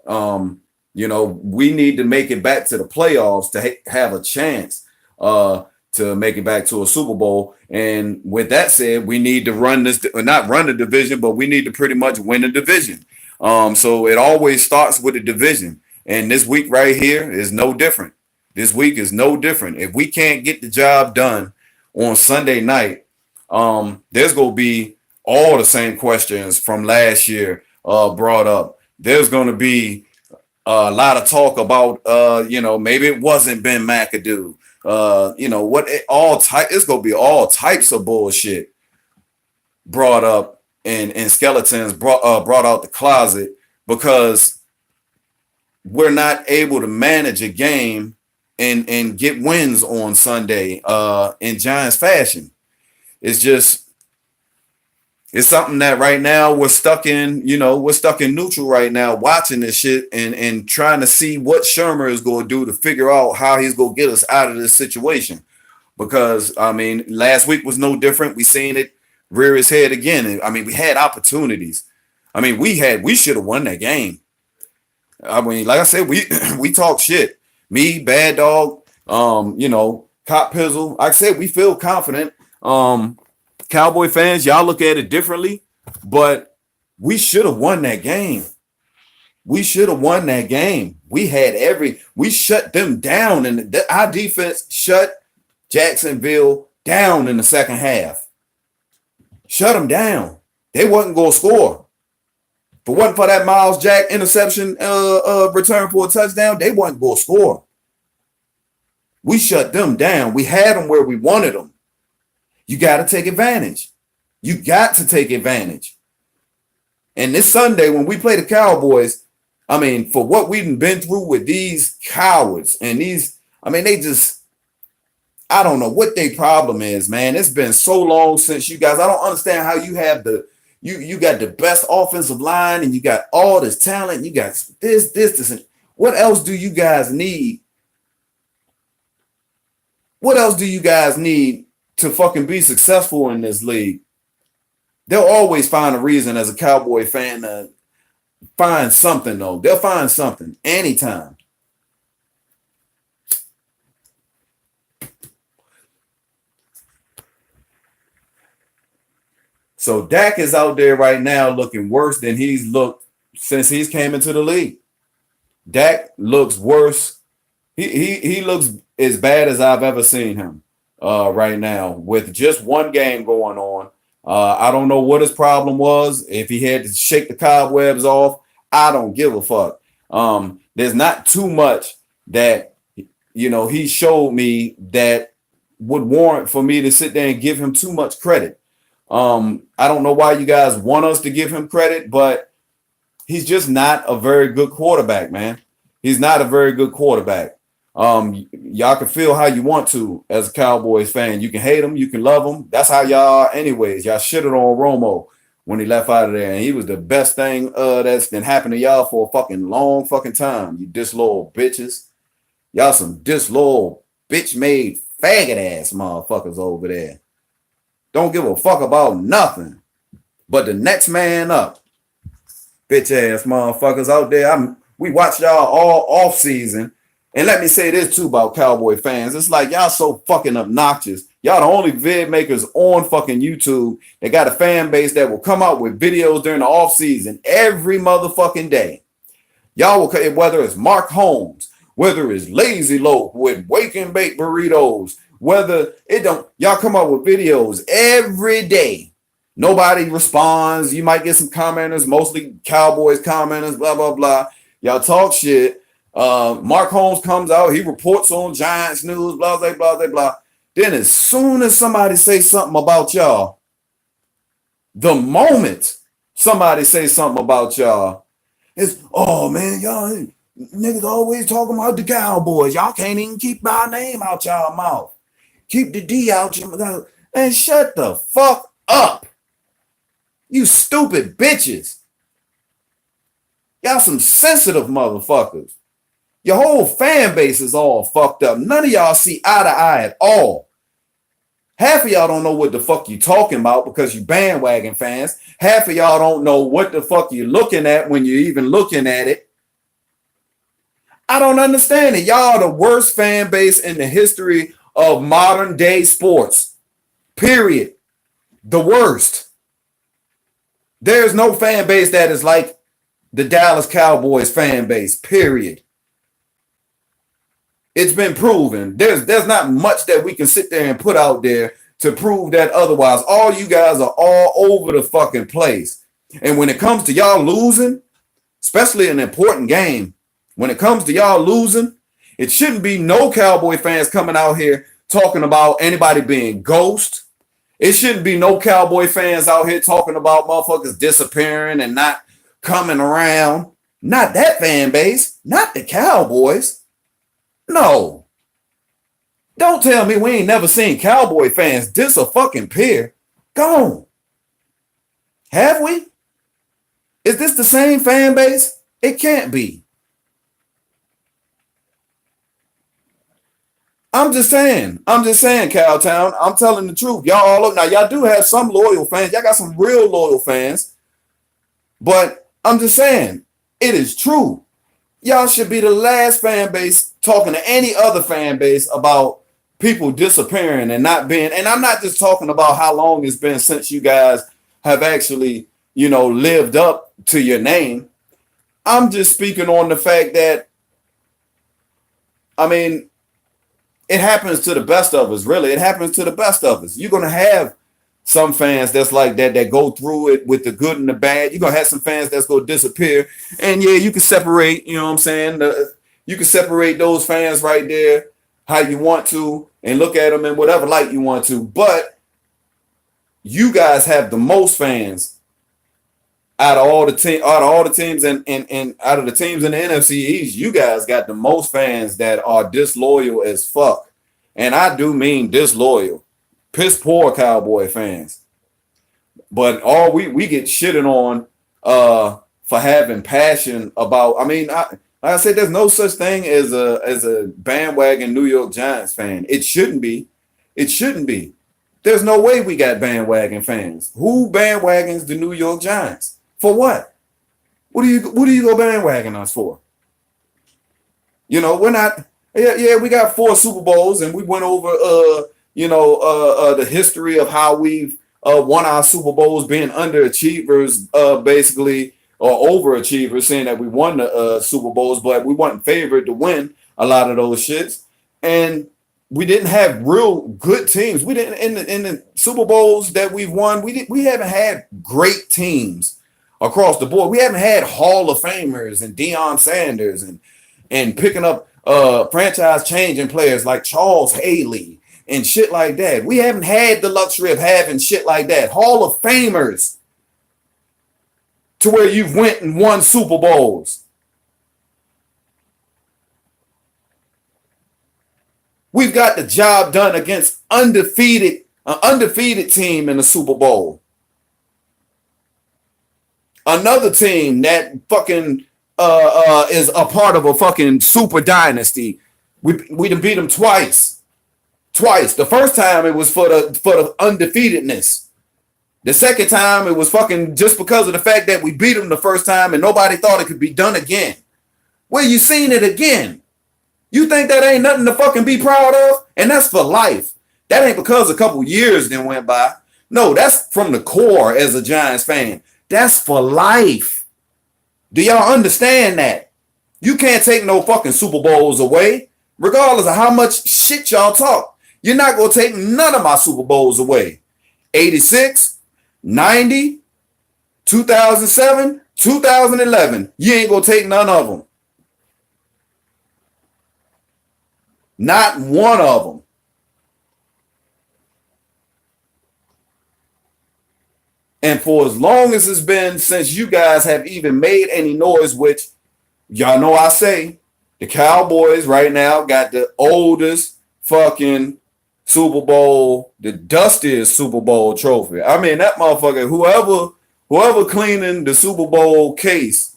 We need to make it back to the playoffs to have a chance to make it back to a Super Bowl. And with that said, we need to not run the division, but we need to pretty much win the division. So it always starts with a division. And this week right here is no different. This week is no different. If we can't get the job done on Sunday night, there's going to be all the same questions from last year brought up. There's going to be a lot of talk about, maybe it wasn't Ben McAdoo. It's going to be all types of bullshit brought up and skeletons brought out the closet because we're not able to manage a game and get wins on Sunday in Giants fashion. It's just it's something that right now we're stuck in, we're stuck in neutral right now watching this shit and trying to see what Shermer is going to do to figure out how he's going to get us out of this situation. Because, I mean, last week was no different. We seen it rear its head again. I mean, we had opportunities. I mean, we should have won that game. I mean, like I said, we talk shit. Me, Bad Dog, Cop Pizzle. Like I said, we feel confident. Cowboy fans, y'all look at it differently, but we should have won that game. We should have won that game. We shut them down, and our defense shut Jacksonville down in the second half. Shut them down. They wasn't going to score. If it wasn't for that Miles Jack interception return for a touchdown, they wasn't going to score. We shut them down. We had them where we wanted them. You got to take advantage. You got to take advantage. And this Sunday, when we play the Cowboys, I mean, for what we've been through with these cowards and they just, I don't know what their problem is, man. It's been so long since you guys, I don't understand how you have you got the best offensive line and you got all this talent. You got this, and what else do you guys need? What else do you guys need to fucking be successful in this league? They'll always find a reason as a Cowboy fan to find something, though. They'll find something anytime. So Dak is out there right now looking worse than he's looked since he's came into the league. Dak looks worse. He looks as bad as I've ever seen him right now with just one game going on. I don't know what his problem was. If he had to shake the cobwebs off, I don't give a fuck. There's not too much that, he showed me that would warrant for me to sit there and give him too much credit. I don't know why you guys want us to give him credit, but he's just not a very good quarterback, man. He's not a very good quarterback. Y'all can feel how you want to as a Cowboys fan. You can hate him, you can love him. That's how y'all are anyways. Y'all shitted on Romo when he left out of there, and he was the best thing that's been happening to y'all for a fucking long fucking time. You disloyal bitches. Y'all some disloyal bitch-made faggot-ass motherfuckers over there. Don't give a fuck about nothing but the next man up. Bitch-ass motherfuckers out there. We watch y'all all off season. And let me say this too about Cowboy fans. It's like y'all so fucking obnoxious. Y'all the only vid makers on fucking YouTube that got a fan base that will come out with videos during the off season every motherfucking day. Y'all will, whether it's Mark Holmes, whether it's Lazy Loaf with Wake and Bake burritos, whether it don't, y'all come out with videos every day. Nobody responds. You might get some commenters, mostly Cowboys commenters, blah, blah, blah. Y'all talk shit. Mark Holmes comes out, he reports on Giants news, blah, blah, blah, blah, blah. Then as soon as somebody says something about y'all, the moment somebody says something about y'all, it's, oh man, y'all niggas always talking about the Cowboys. Y'all can't even keep my name out y'all mouth. Keep the D out your mouth. And shut the fuck up. You stupid bitches. Y'all some sensitive motherfuckers. Your whole fan base is all fucked up. None of y'all see eye to eye at all. Half of y'all don't know what the fuck you talking about because you bandwagon fans. Half of y'all don't know what the fuck you're looking at when you're even looking at it. I don't understand it. Y'all are the worst fan base in the history of modern day sports. Period. The worst. There's no fan base that is like the Dallas Cowboys fan base. Period. It's been proven. There's not much that we can sit there and put out there to prove that otherwise. All you guys are all over the fucking place. And when it comes to y'all losing, especially an important game, when it comes to y'all losing, it shouldn't be no Cowboy fans coming out here talking about anybody being ghost. It shouldn't be no Cowboy fans out here talking about motherfuckers disappearing and not coming around. Not that fan base. Not the Cowboys. No. Don't tell me we ain't never seen Cowboy fans diss a fucking peer. Gone. Have we? Is this the same fan base? It can't be. I'm just saying, Cowtown. I'm telling the truth. Y'all all up now. Y'all do have some loyal fans. Y'all got some real loyal fans. But I'm just saying, it is true. Y'all should be the last fan base talking to any other fan base about people disappearing and not being. And I'm not just talking about how long it's been since you guys have actually, lived up to your name. I'm just speaking on the fact that, it happens to the best of us, really. It happens to the best of us. You're going to have some fans that's like that go through it with the good and the bad. You're going to have some fans that's going to disappear. And yeah, you can separate, you know what I'm saying? You can separate those fans right there how you want to and look at them in whatever light you want to. But you guys have the most fans out of all the teams and out of the teams in the NFC East. You guys got the most fans that are disloyal as fuck. And I do mean disloyal. Piss poor Cowboy fans. But all we get shitted on for having passion about. Like I said, there's no such thing as a bandwagon New York Giants fan. It shouldn't be. It shouldn't be. There's no way we got bandwagon fans. Who bandwagons the New York Giants? For what? What do you go bandwagon us for? We're not. Yeah, we got 4 Super Bowls, and we went over the history of how we've won our Super Bowls being underachievers, basically, or overachievers, saying that we won the Super Bowls, but we weren't favored to win a lot of those shits, and we didn't have real good teams. We didn't in the Super Bowls that we've won. We haven't had great teams across the board. We haven't had Hall of Famers and Deion Sanders and picking up franchise changing players like Charles Haley and shit like that. We haven't had the luxury of having shit like that. Hall of Famers to where you've went and won Super Bowls. We've got the job done against an undefeated team in the Super Bowl. Another team that fucking is a part of a fucking super dynasty. We done beat them twice. The first time it was for the undefeatedness. The second time it was fucking just because of the fact that we beat them the first time and nobody thought it could be done again. Well, you seen it again. You think that ain't nothing to fucking be proud of? And that's for life. That ain't because a couple years then went by. No, that's from the core as a Giants fan. That's for life. Do y'all understand that? You can't take no fucking Super Bowls away, regardless of how much shit y'all talk. You're not going to take none of my Super Bowls away. 86, 90, 2007, 2011. You ain't going to take none of them. Not one of them. And for as long as it's been since you guys have even made any noise, which y'all know I say, the Cowboys right now got the oldest fucking Super Bowl, the dustiest Super Bowl trophy. That motherfucker, whoever cleaning the Super Bowl case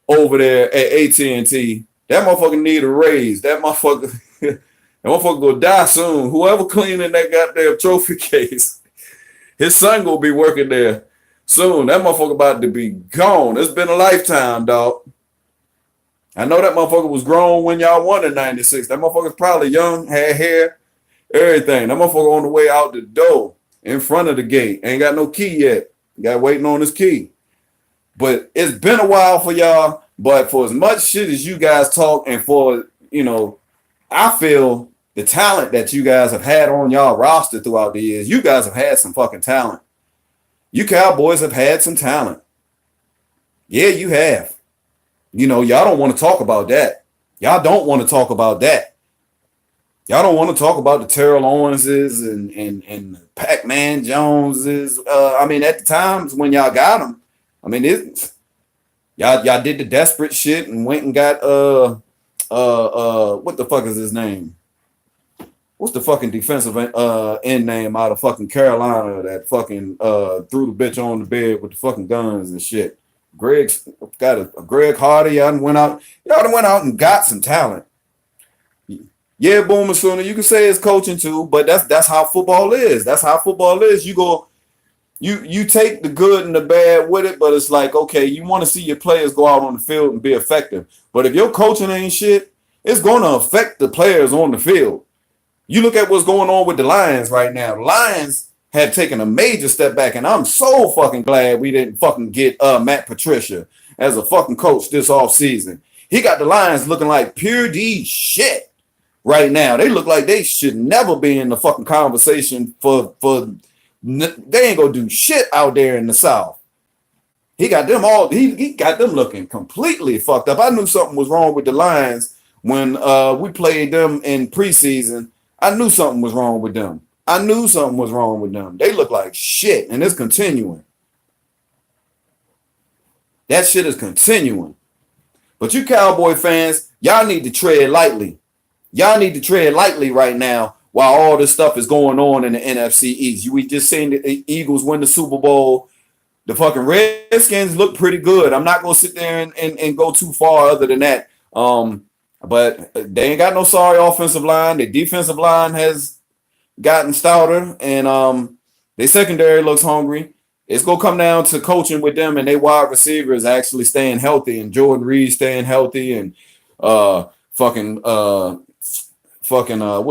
over there at AT&T, that motherfucker need a raise. That motherfucker gonna die soon. Whoever cleaning that goddamn trophy case. His son gonna be working there soon. That motherfucker about to be gone. It's been a lifetime, dog. I know that motherfucker was grown when y'all won in 96. That motherfucker's probably young, had hair, everything. That motherfucker on the way out the door in front of the gate. Ain't got no key yet. Got waiting on his key. But it's been a while for y'all. But for as much shit as you guys talk and for, I feel the talent that you guys have had on y'all roster throughout the years, you guys have had some fucking talent. You Cowboys have had some talent. Yeah, you have. Y'all don't want to talk about that. Y'all don't want to talk about that. Y'all don't want to talk about the Terrell Owenses and Pac-Man Joneses. At the times when y'all got them, Y'all did the desperate shit and went and got what the fuck is his name? What's the fucking defensive end name out of fucking Carolina that fucking threw the bitch on the bed with the fucking guns and shit? Greg's got a Greg Hardy. Y'all done went out and got some talent. Yeah, Boomer Sooner, you can say it's coaching too, but that's how football is. That's how football is. You take the good and the bad with it, but it's like, okay, you want to see your players go out on the field and be effective. But if your coaching ain't shit, it's going to affect the players on the field. You look at what's going on with the Lions right now. The Lions have taken a major step back, and I'm so fucking glad we didn't fucking get Matt Patricia as a fucking coach this offseason. He got the Lions looking like pure D shit right now. They look like they should never be in the fucking conversation for they ain't gonna do shit out there in the South. He got them all. He got them looking completely fucked up. I knew something was wrong with the Lions when we played them in preseason. I knew something was wrong with them. They look like shit, and it's continuing. That shit is continuing. But you Cowboy fans, y'all need to tread lightly. Y'all need to tread lightly right now while all this stuff is going on in the NFC East. We just seen the Eagles win the Super Bowl. The fucking Redskins look pretty good. I'm not going to sit there and go too far other than that. But they ain't got no sorry offensive line. The defensive line has gotten stouter, and their secondary looks hungry. It's going to come down to coaching with them and they wide receivers actually staying healthy, and Jordan Reed staying healthy, and what's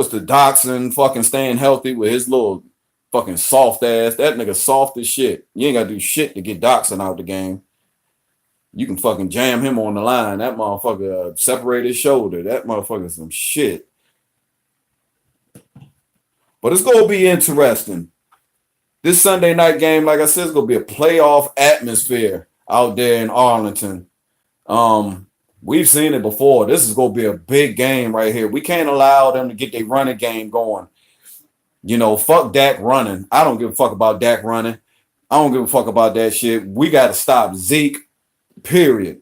the Dotson fucking staying healthy with his little fucking soft ass. That nigga soft as shit. You ain't got to do shit to get Dotson out the game. You can fucking jam him on the line. That motherfucker separated his shoulder. That motherfucker some shit. But it's going to be interesting. This Sunday night game, like I said, it's going to be a playoff atmosphere out there in Arlington. We've seen it before. This is going to be a big game right here. We can't allow them to get their running game going. You know, fuck Dak running. I don't give a fuck about Dak running. I don't give a fuck about that shit. We got to stop Zeke, period.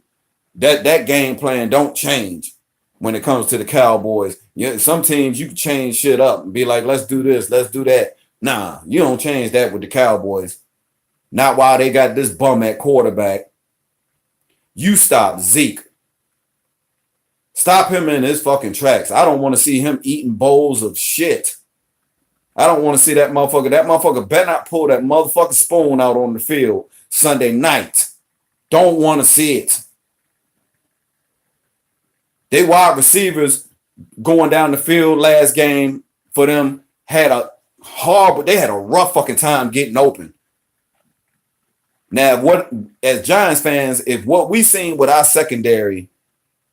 That game plan don't change when it comes to the Cowboys. Yeah, some teams you can change shit up and be like, let's do this, let's do that. Nah, you don't change that with the Cowboys. Not while they got this bum at quarterback. You stop Zeke. Stop him in his fucking tracks. I don't want to see him eating bowls of shit. I don't want to see that motherfucker. That motherfucker better not pull that motherfucking spoon out on the field Sunday night. Don't want to see it. They wide receivers going down the field last game for them had a rough fucking time getting open. Now, what as Giants fans, if what we seen with our secondary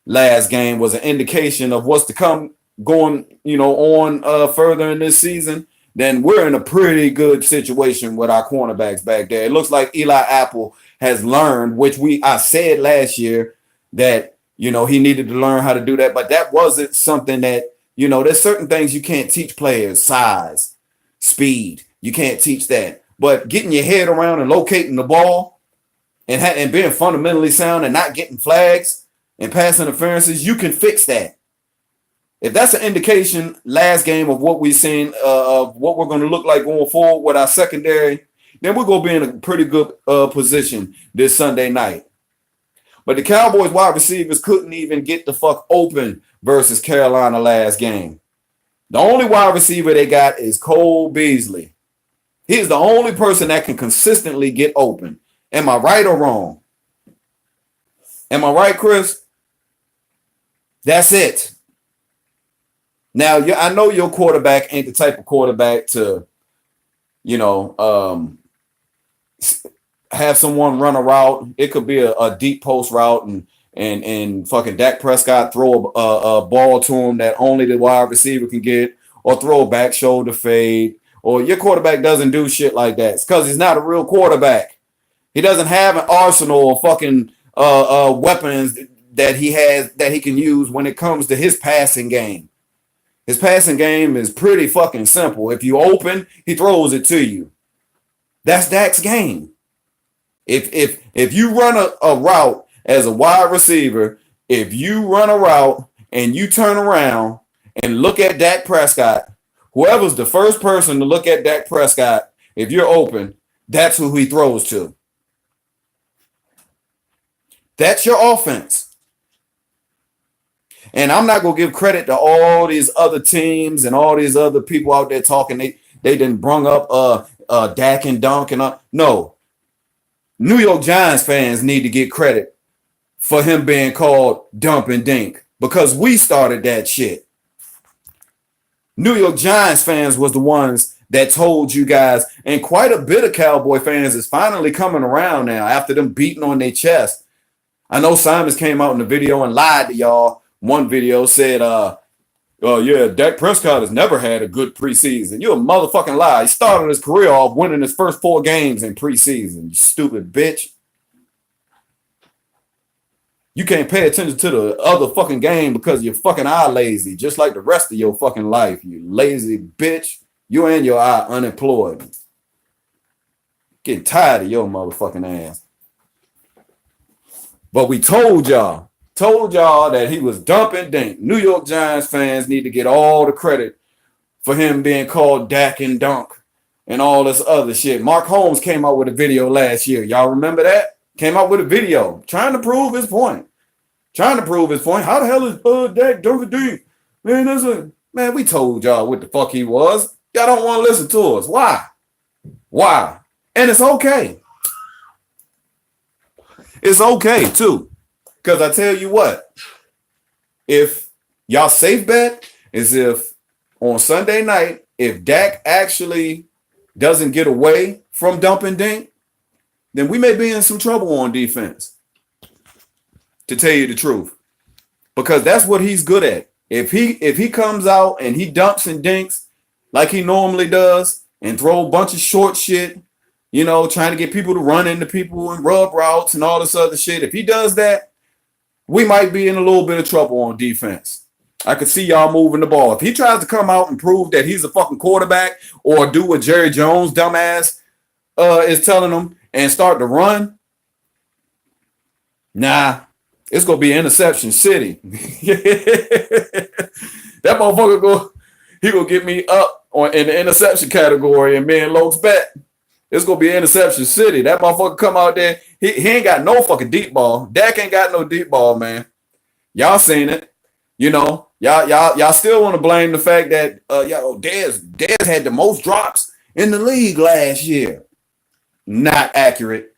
last game was an indication of what's to come going, on further in this season, then we're in a pretty good situation with our cornerbacks back there. It looks like Eli Apple has learned, which I said last year that, he needed to learn how to do that, but that wasn't something that, there's certain things you can't teach players, size, speed. You can't teach that. But getting your head around and locating the ball and being fundamentally sound and not getting flags and pass interferences, you can fix that. If that's an indication last game of what we've seen, of what we're going to look like going forward with our secondary, then we're going to be in a pretty good position this Sunday night. But the Cowboys wide receivers couldn't even get the fuck open versus Carolina last game. The only wide receiver they got is Cole Beasley. He's the only person that can consistently get open. Am I right or wrong? Am I right, Chris? That's it. Now, I know your quarterback ain't the type of quarterback to, have someone run a route. It could be a deep post route and fucking Dak Prescott throw a ball to him that only the wide receiver can get, or throw a back shoulder fade, or your quarterback doesn't do shit like that. It's because he's not a real quarterback. He doesn't have an arsenal of fucking weapons that he can use when it comes to his passing game. His passing game is pretty fucking simple. If you open, he throws it to you. That's Dak's game. If you run a route as a wide receiver, if you run a route and you turn around and look at Dak Prescott, whoever's the first person to look at Dak Prescott, if you're open, that's who he throws to. That's your offense. And I'm not going to give credit to all these other teams and all these other people out there talking. They didn't brung up Dak and Dunk and no. New York Giants fans need to get credit for him being called Dump and Dink because we started that shit. New York Giants fans was the ones that told you guys, and quite a bit of Cowboy fans is finally coming around now after them beating on their chest. I know Simus came out in the video and lied to y'all. One video said, yeah, Dak Prescott has never had a good preseason. You're a motherfucking lie. He started his career off winning his first 4 games in preseason, you stupid bitch. You can't pay attention to the other fucking game because you're fucking eye lazy, just like the rest of your fucking life, you lazy bitch. You and your eye unemployed. Getting tired of your motherfucking ass. But we told y'all that he was Dump and Dink. New York Giants fans need to get all the credit for him being called Dak and Dunk and all this other shit. Mark Holmes came out with a video last year. Y'all remember that? Came out with a video trying to prove his point. How the hell is Dak Dunk and Dink? Man, we told y'all what the fuck he was. Y'all don't want to listen to us. Why? And it's okay. It's okay, too. Because I tell you what, if y'all safe bet is if on Sunday night, if Dak actually doesn't get away from Dump and Dink, then we may be in some trouble on defense, to tell you the truth. Because that's what he's good at. If he comes out and he dumps and dinks like he normally does and throw a bunch of short shit, you know, trying to get people to run into people and rub routes and all this other shit, if he does that, we might be in a little bit of trouble on defense. I could see y'all moving the ball. If he tries to come out and prove that he's a fucking quarterback or do what Jerry Jones dumbass is telling him and start to run, nah, it's going to be interception city. That motherfucker he going to get me up in the interception category and me and Lokes bet. It's going to be interception city. That motherfucker come out there. He ain't got no fucking deep ball. Dak ain't got no deep ball, man. Y'all seen it. You know, y'all still want to blame the fact that Dez had the most drops in the league last year. Not accurate.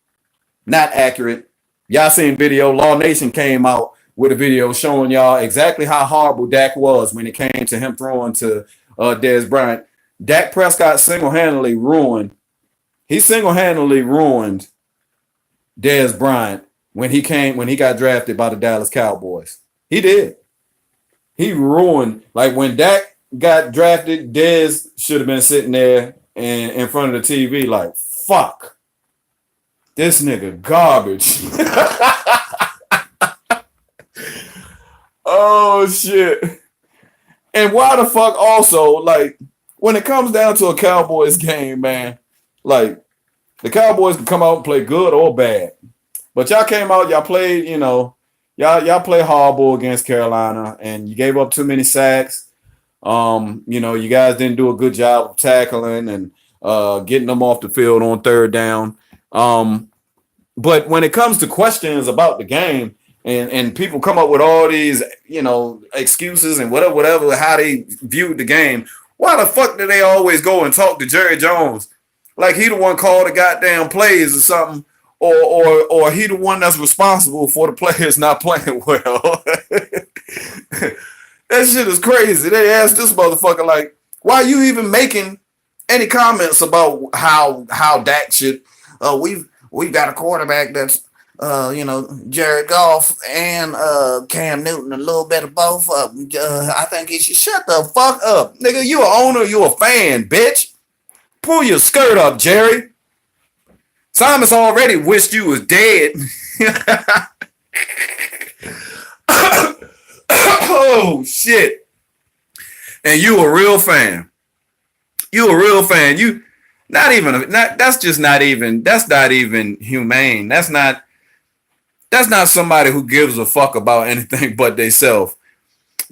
Y'all seen video. Law Nation came out with a video showing y'all exactly how horrible Dak was when it came to him throwing to Dez Bryant. Dak Prescott single-handedly ruined Dez Bryant when he got drafted by the Dallas Cowboys. He did. He ruined, like when Dak got drafted, Dez should have been sitting there in front of the TV like, fuck. This nigga garbage. Oh shit. And why the fuck also, like, when it comes down to a Cowboys game, man, like, the Cowboys can come out and play good or bad. But y'all came out, y'all played, you know, y'all play horrible against Carolina, and you gave up too many sacks. You know, you guys didn't do a good job of tackling and getting them off the field on third down. But when it comes to questions about the game, and people come up with all these, you know, excuses and whatever, how they viewed the game, why the fuck do they always go and talk to Jerry Jones? Like he the one called the goddamn plays or something, or he the one that's responsible for the players not playing well. That shit is crazy. They asked this motherfucker, like, why are you even making any comments about how Dak should? We've got a quarterback that's you know, Jared Goff and Cam Newton, a little bit of both of them. I think he should shut the fuck up. Nigga, you a owner, you a fan, bitch. Pull your skirt up, Jerry. Simus already wished you was dead. Oh, shit. And you a real fan. You that's not even humane. That's That's not somebody who gives a fuck about anything but theyself.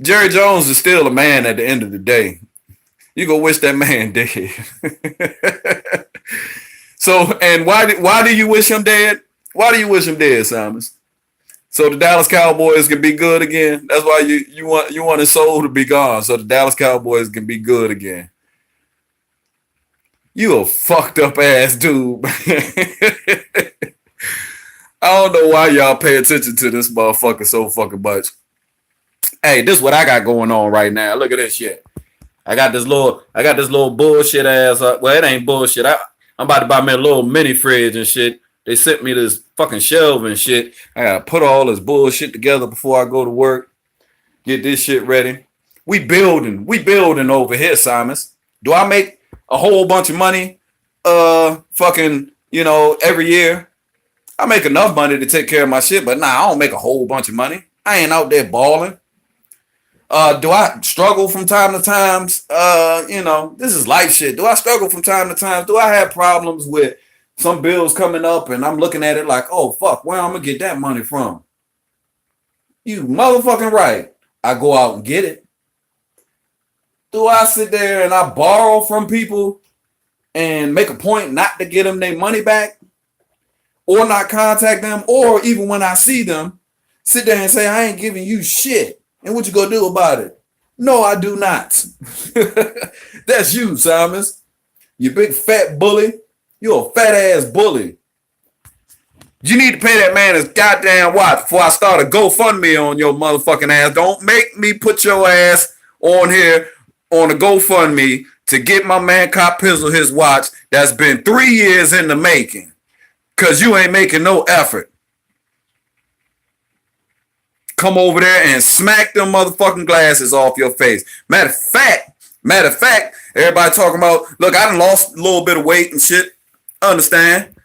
Jerry Jones is still a man at the end of the day. You go wish that man dead. So, and why do you wish him dead? Why do you wish him dead, Simus? So the Dallas Cowboys can be good again. That's why you want his soul to be gone, so the Dallas Cowboys can be good again. You a fucked up ass dude. I don't know why y'all pay attention to this motherfucker so fucking much. Hey, this is what I got going on right now. Look at this shit. I got this little bullshit ass. Well, it ain't bullshit. I'm about to buy me a little mini fridge and shit. They sent me this fucking shelf and shit. I gotta put all this bullshit together before I go to work. Get this shit ready. We building over here, Simus. Do I make a whole bunch of money? Fucking, every year. I make enough money to take care of my shit, but I don't make a whole bunch of money. I ain't out there balling. Do I struggle from time to time? This is life shit. Do I struggle from time to time? Do I have problems with some bills coming up and I'm looking at it like, oh, fuck, where I'm going to get that money from? You motherfucking right. I go out and get it. Do I sit there and I borrow from people and make a point not to get them their money back or not contact them, or even when I see them, sit there and say, I ain't giving you shit. And what you gonna do about it? No, I do not. That's you, Simus. You big fat bully. You a fat ass bully. You need to pay that man his goddamn watch before I start a GoFundMe on your motherfucking ass. Don't make me put your ass on here on a GoFundMe to get my man Cop Pizzle his watch that's been 3 years in the making. Cause you ain't making no effort. Come over there and smack them motherfucking glasses off your face. Matter of fact, everybody talking about, look, I done lost a little bit of weight and shit. Understand?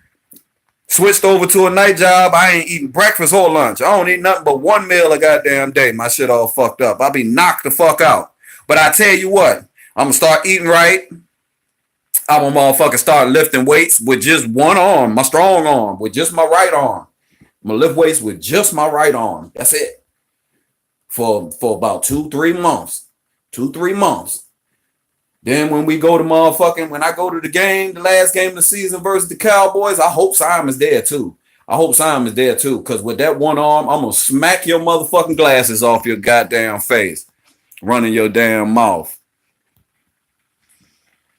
Switched over to a night job. I ain't eating breakfast or lunch. I don't eat nothing but one meal a goddamn day. My shit all fucked up. I be knocked the fuck out. But I tell you what, I'm gonna start eating right. I'm gonna motherfucking start lifting weights with just one arm, my strong arm, with just my right arm. I'm gonna lift weights with just my right arm. That's it. For about 2-3 months. 2-3 months. Then when we go to when I go to the game, the last game of the season versus the Cowboys, I hope Simon's there too. Because with that one arm, I'm going to smack your motherfucking glasses off your goddamn face. Running your damn mouth.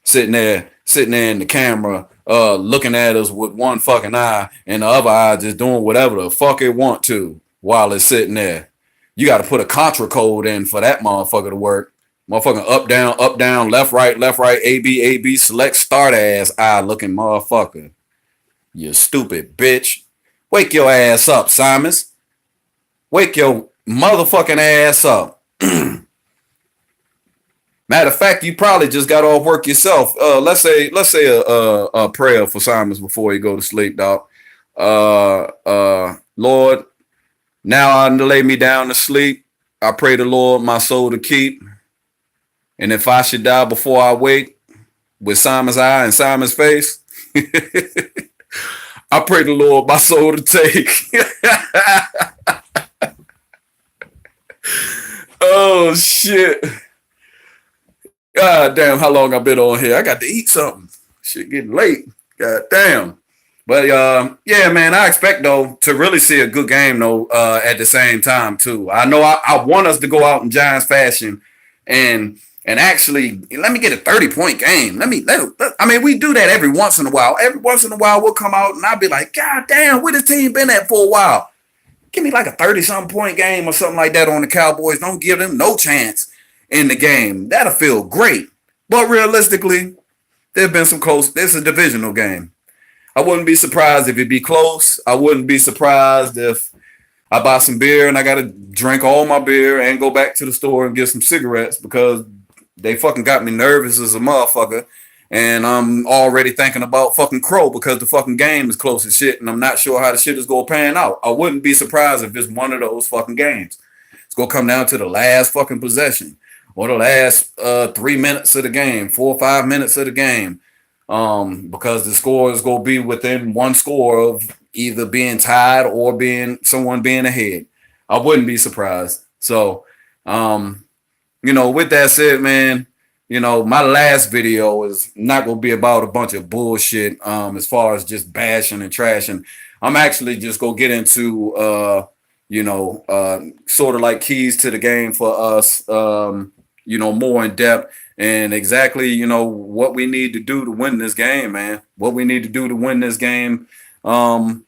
Sitting there in the camera, looking at us with one fucking eye and the other eye just doing whatever the fuck it want to while it's sitting there. You got to put a contra code in for that motherfucker to work. Motherfucking up, down, left, right, AB, select, start ass, eye looking motherfucker. You stupid bitch. Wake your ass up, Simus. Wake your motherfucking ass up. Matter of fact, you probably just got off work yourself. Let's say a prayer for Simus before you go to sleep, dog. Lord, now I lay me down to sleep. I pray the Lord my soul to keep. And if I should die before I wake, with Simon's eye and Simon's face, I pray the Lord my soul to take. Oh, shit. God damn, how long I've been on here. I got to eat something. Shit getting late. God damn. But yeah, man, I expect though to really see a good game though at the same time too. I know I want us to go out in Giants fashion and actually let me get a 30-point game. I mean, we do that every once in a while. Every once in a while we'll come out and I'll be like, God damn, where the team been at for a while? Give me like a 30-something point game or something like that on the Cowboys. Don't give them no chance in the game. That'll feel great. But realistically, there's been some close. It's a divisional game. I wouldn't be surprised if it'd be close. I wouldn't be surprised if I buy some beer and I got to drink all my beer and go back to the store and get some cigarettes because they fucking got me nervous as a motherfucker. And I'm already thinking about fucking Crow because the fucking game is close as shit and I'm not sure how the shit is going to pan out. I wouldn't be surprised if it's one of those fucking games. It's going to come down to the last fucking possession or the last 3 minutes of the game, 4 or 5 minutes of the game. Because the score is going to be within one score of either being tied or being someone being ahead. I wouldn't be surprised. So, um, with that said, man, my last video is not gonna be about a bunch of bullshit. As far as just bashing and trashing, I'm actually just gonna get into sort of like keys to the game for us, more in depth and exactly, what we need to do to win this game, man. What we need to do to win this game on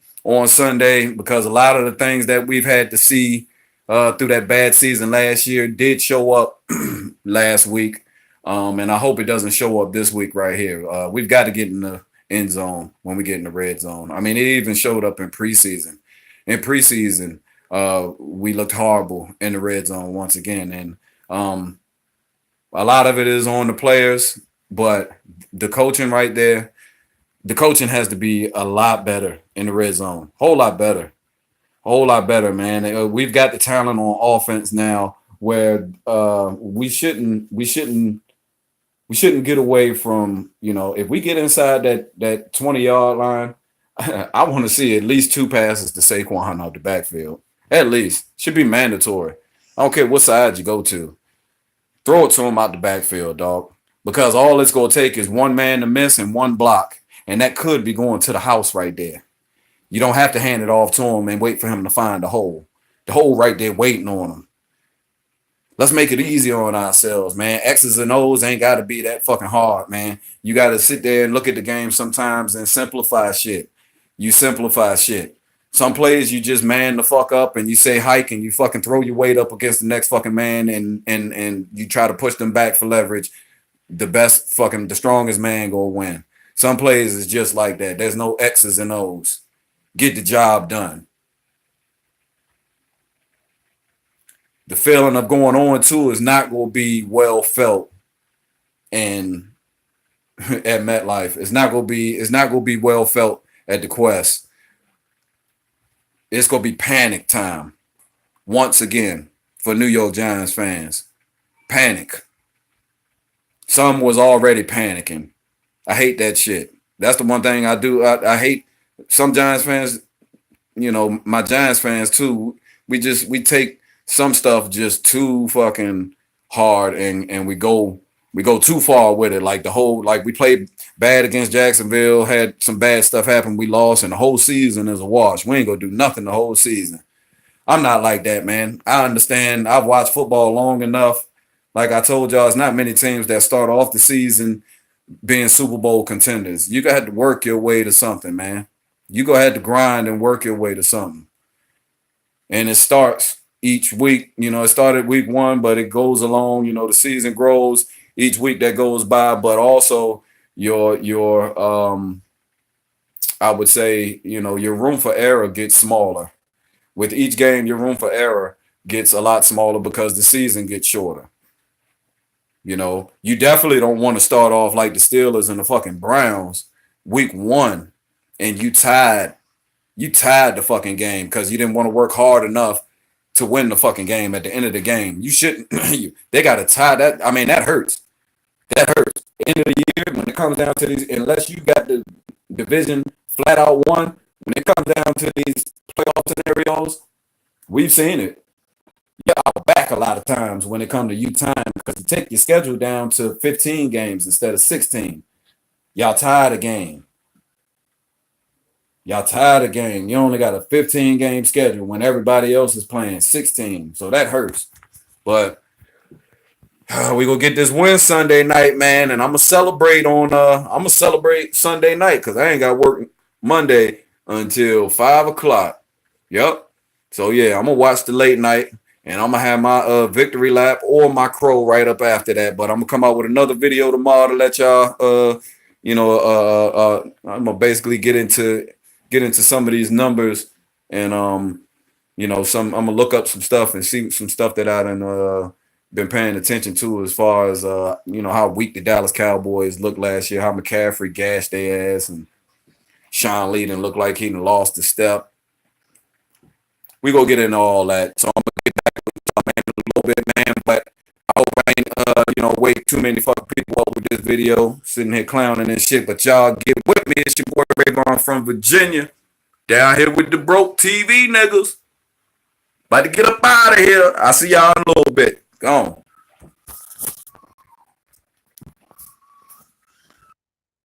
Sunday, because a lot of the things that we've had to see through that bad season last year did show up last week. And I hope it doesn't show up this week right here. We've got to get in the end zone when we get in the red zone. I mean, it even showed up in preseason. In preseason, we looked horrible in the red zone once again. And a lot of it is on the players, but the coaching right there, the coaching has to be a lot better in the red zone. Whole lot better. Whole lot better, man. We've got the talent on offense now where we shouldn't get away from, if we get inside that 20-yard line, I want to see at least 2 passes to Saquon out the backfield. At least. Should be mandatory. I don't care what side you go to. Throw it to him out the backfield, dog. Because all it's going to take is one man to miss and one block. And that could be going to the house right there. You don't have to hand it off to him and wait for him to find the hole. The hole right there waiting on him. Let's make it easy on ourselves, man. X's and O's ain't got to be that fucking hard, man. You got to sit there and look at the game sometimes and simplify shit. You simplify shit. Some plays you just man the fuck up and you say hike and you fucking throw your weight up against the next fucking man and you try to push them back for leverage. The strongest man gonna win. Some plays is just like that. There's no X's and O's. Get the job done. The feeling of going on too is not going to be well felt and at MetLife. It's not going to be well felt at the Quest. It's going to be panic time once again for New York Giants fans. Panic. Some was already panicking. I hate that shit. That's the one thing I do. I hate some Giants fans, my Giants fans too. We take some stuff just too fucking hard and we go too far with it. Like we played bad against Jacksonville, had some bad stuff happen, we lost, and the whole season is a wash. We ain't gonna do nothing the whole season. I'm not like that, man. I understand. I've watched football long enough. Like I told y'all, it's not many teams that start off the season being Super Bowl contenders. You got to work your way to something, man. You go ahead to grind and work your way to something. And it starts each week. It started week 1, but it goes along. The season grows each week that goes by. But also your I would say, your room for error gets smaller. With each game, your room for error gets a lot smaller because the season gets shorter. You definitely don't want to start off like the Steelers and the fucking Browns week 1 and you tied the fucking game because you didn't want to work hard enough to win the fucking game at the end of the game. You shouldn't. They got to tie that. I mean, that hurts. That hurts. End of the year, when it comes down to these, unless you got the division flat out won, when it comes down to these playoff scenarios, we've seen it. You're out back a lot of times when it comes to you time because you take your schedule down to 15 games instead of 16. Y'all tired of game. Y'all tired of game. You only got a 15-game schedule when everybody else is playing 16. So that hurts. But we gonna get this win Sunday night, man, and I'm gonna celebrate Sunday night because I ain't got work Monday until 5 o'clock. Yep. So yeah, I'm gonna watch the late night. And I'm going to have my victory lap or my crow right up after that. But I'm going to come out with another video tomorrow to let y'all, I'm going to basically get into some of these numbers. And, I'm going to look up some stuff and see some stuff that I done been paying attention to as far as, how weak the Dallas Cowboys looked last year, how McCaffrey gashed their ass and Sean Lee didn't look like he done lost a step. We going to get into all that. So I'm going to get back a little bit, man, but I hope I ain't, wake too many fucking people up with this video, sitting here clowning and shit, but y'all get with me. It's your boy Rayvon from Virginia. Down here with the broke TV niggas. About to get up out of here. I'll see y'all in a little bit. Go on.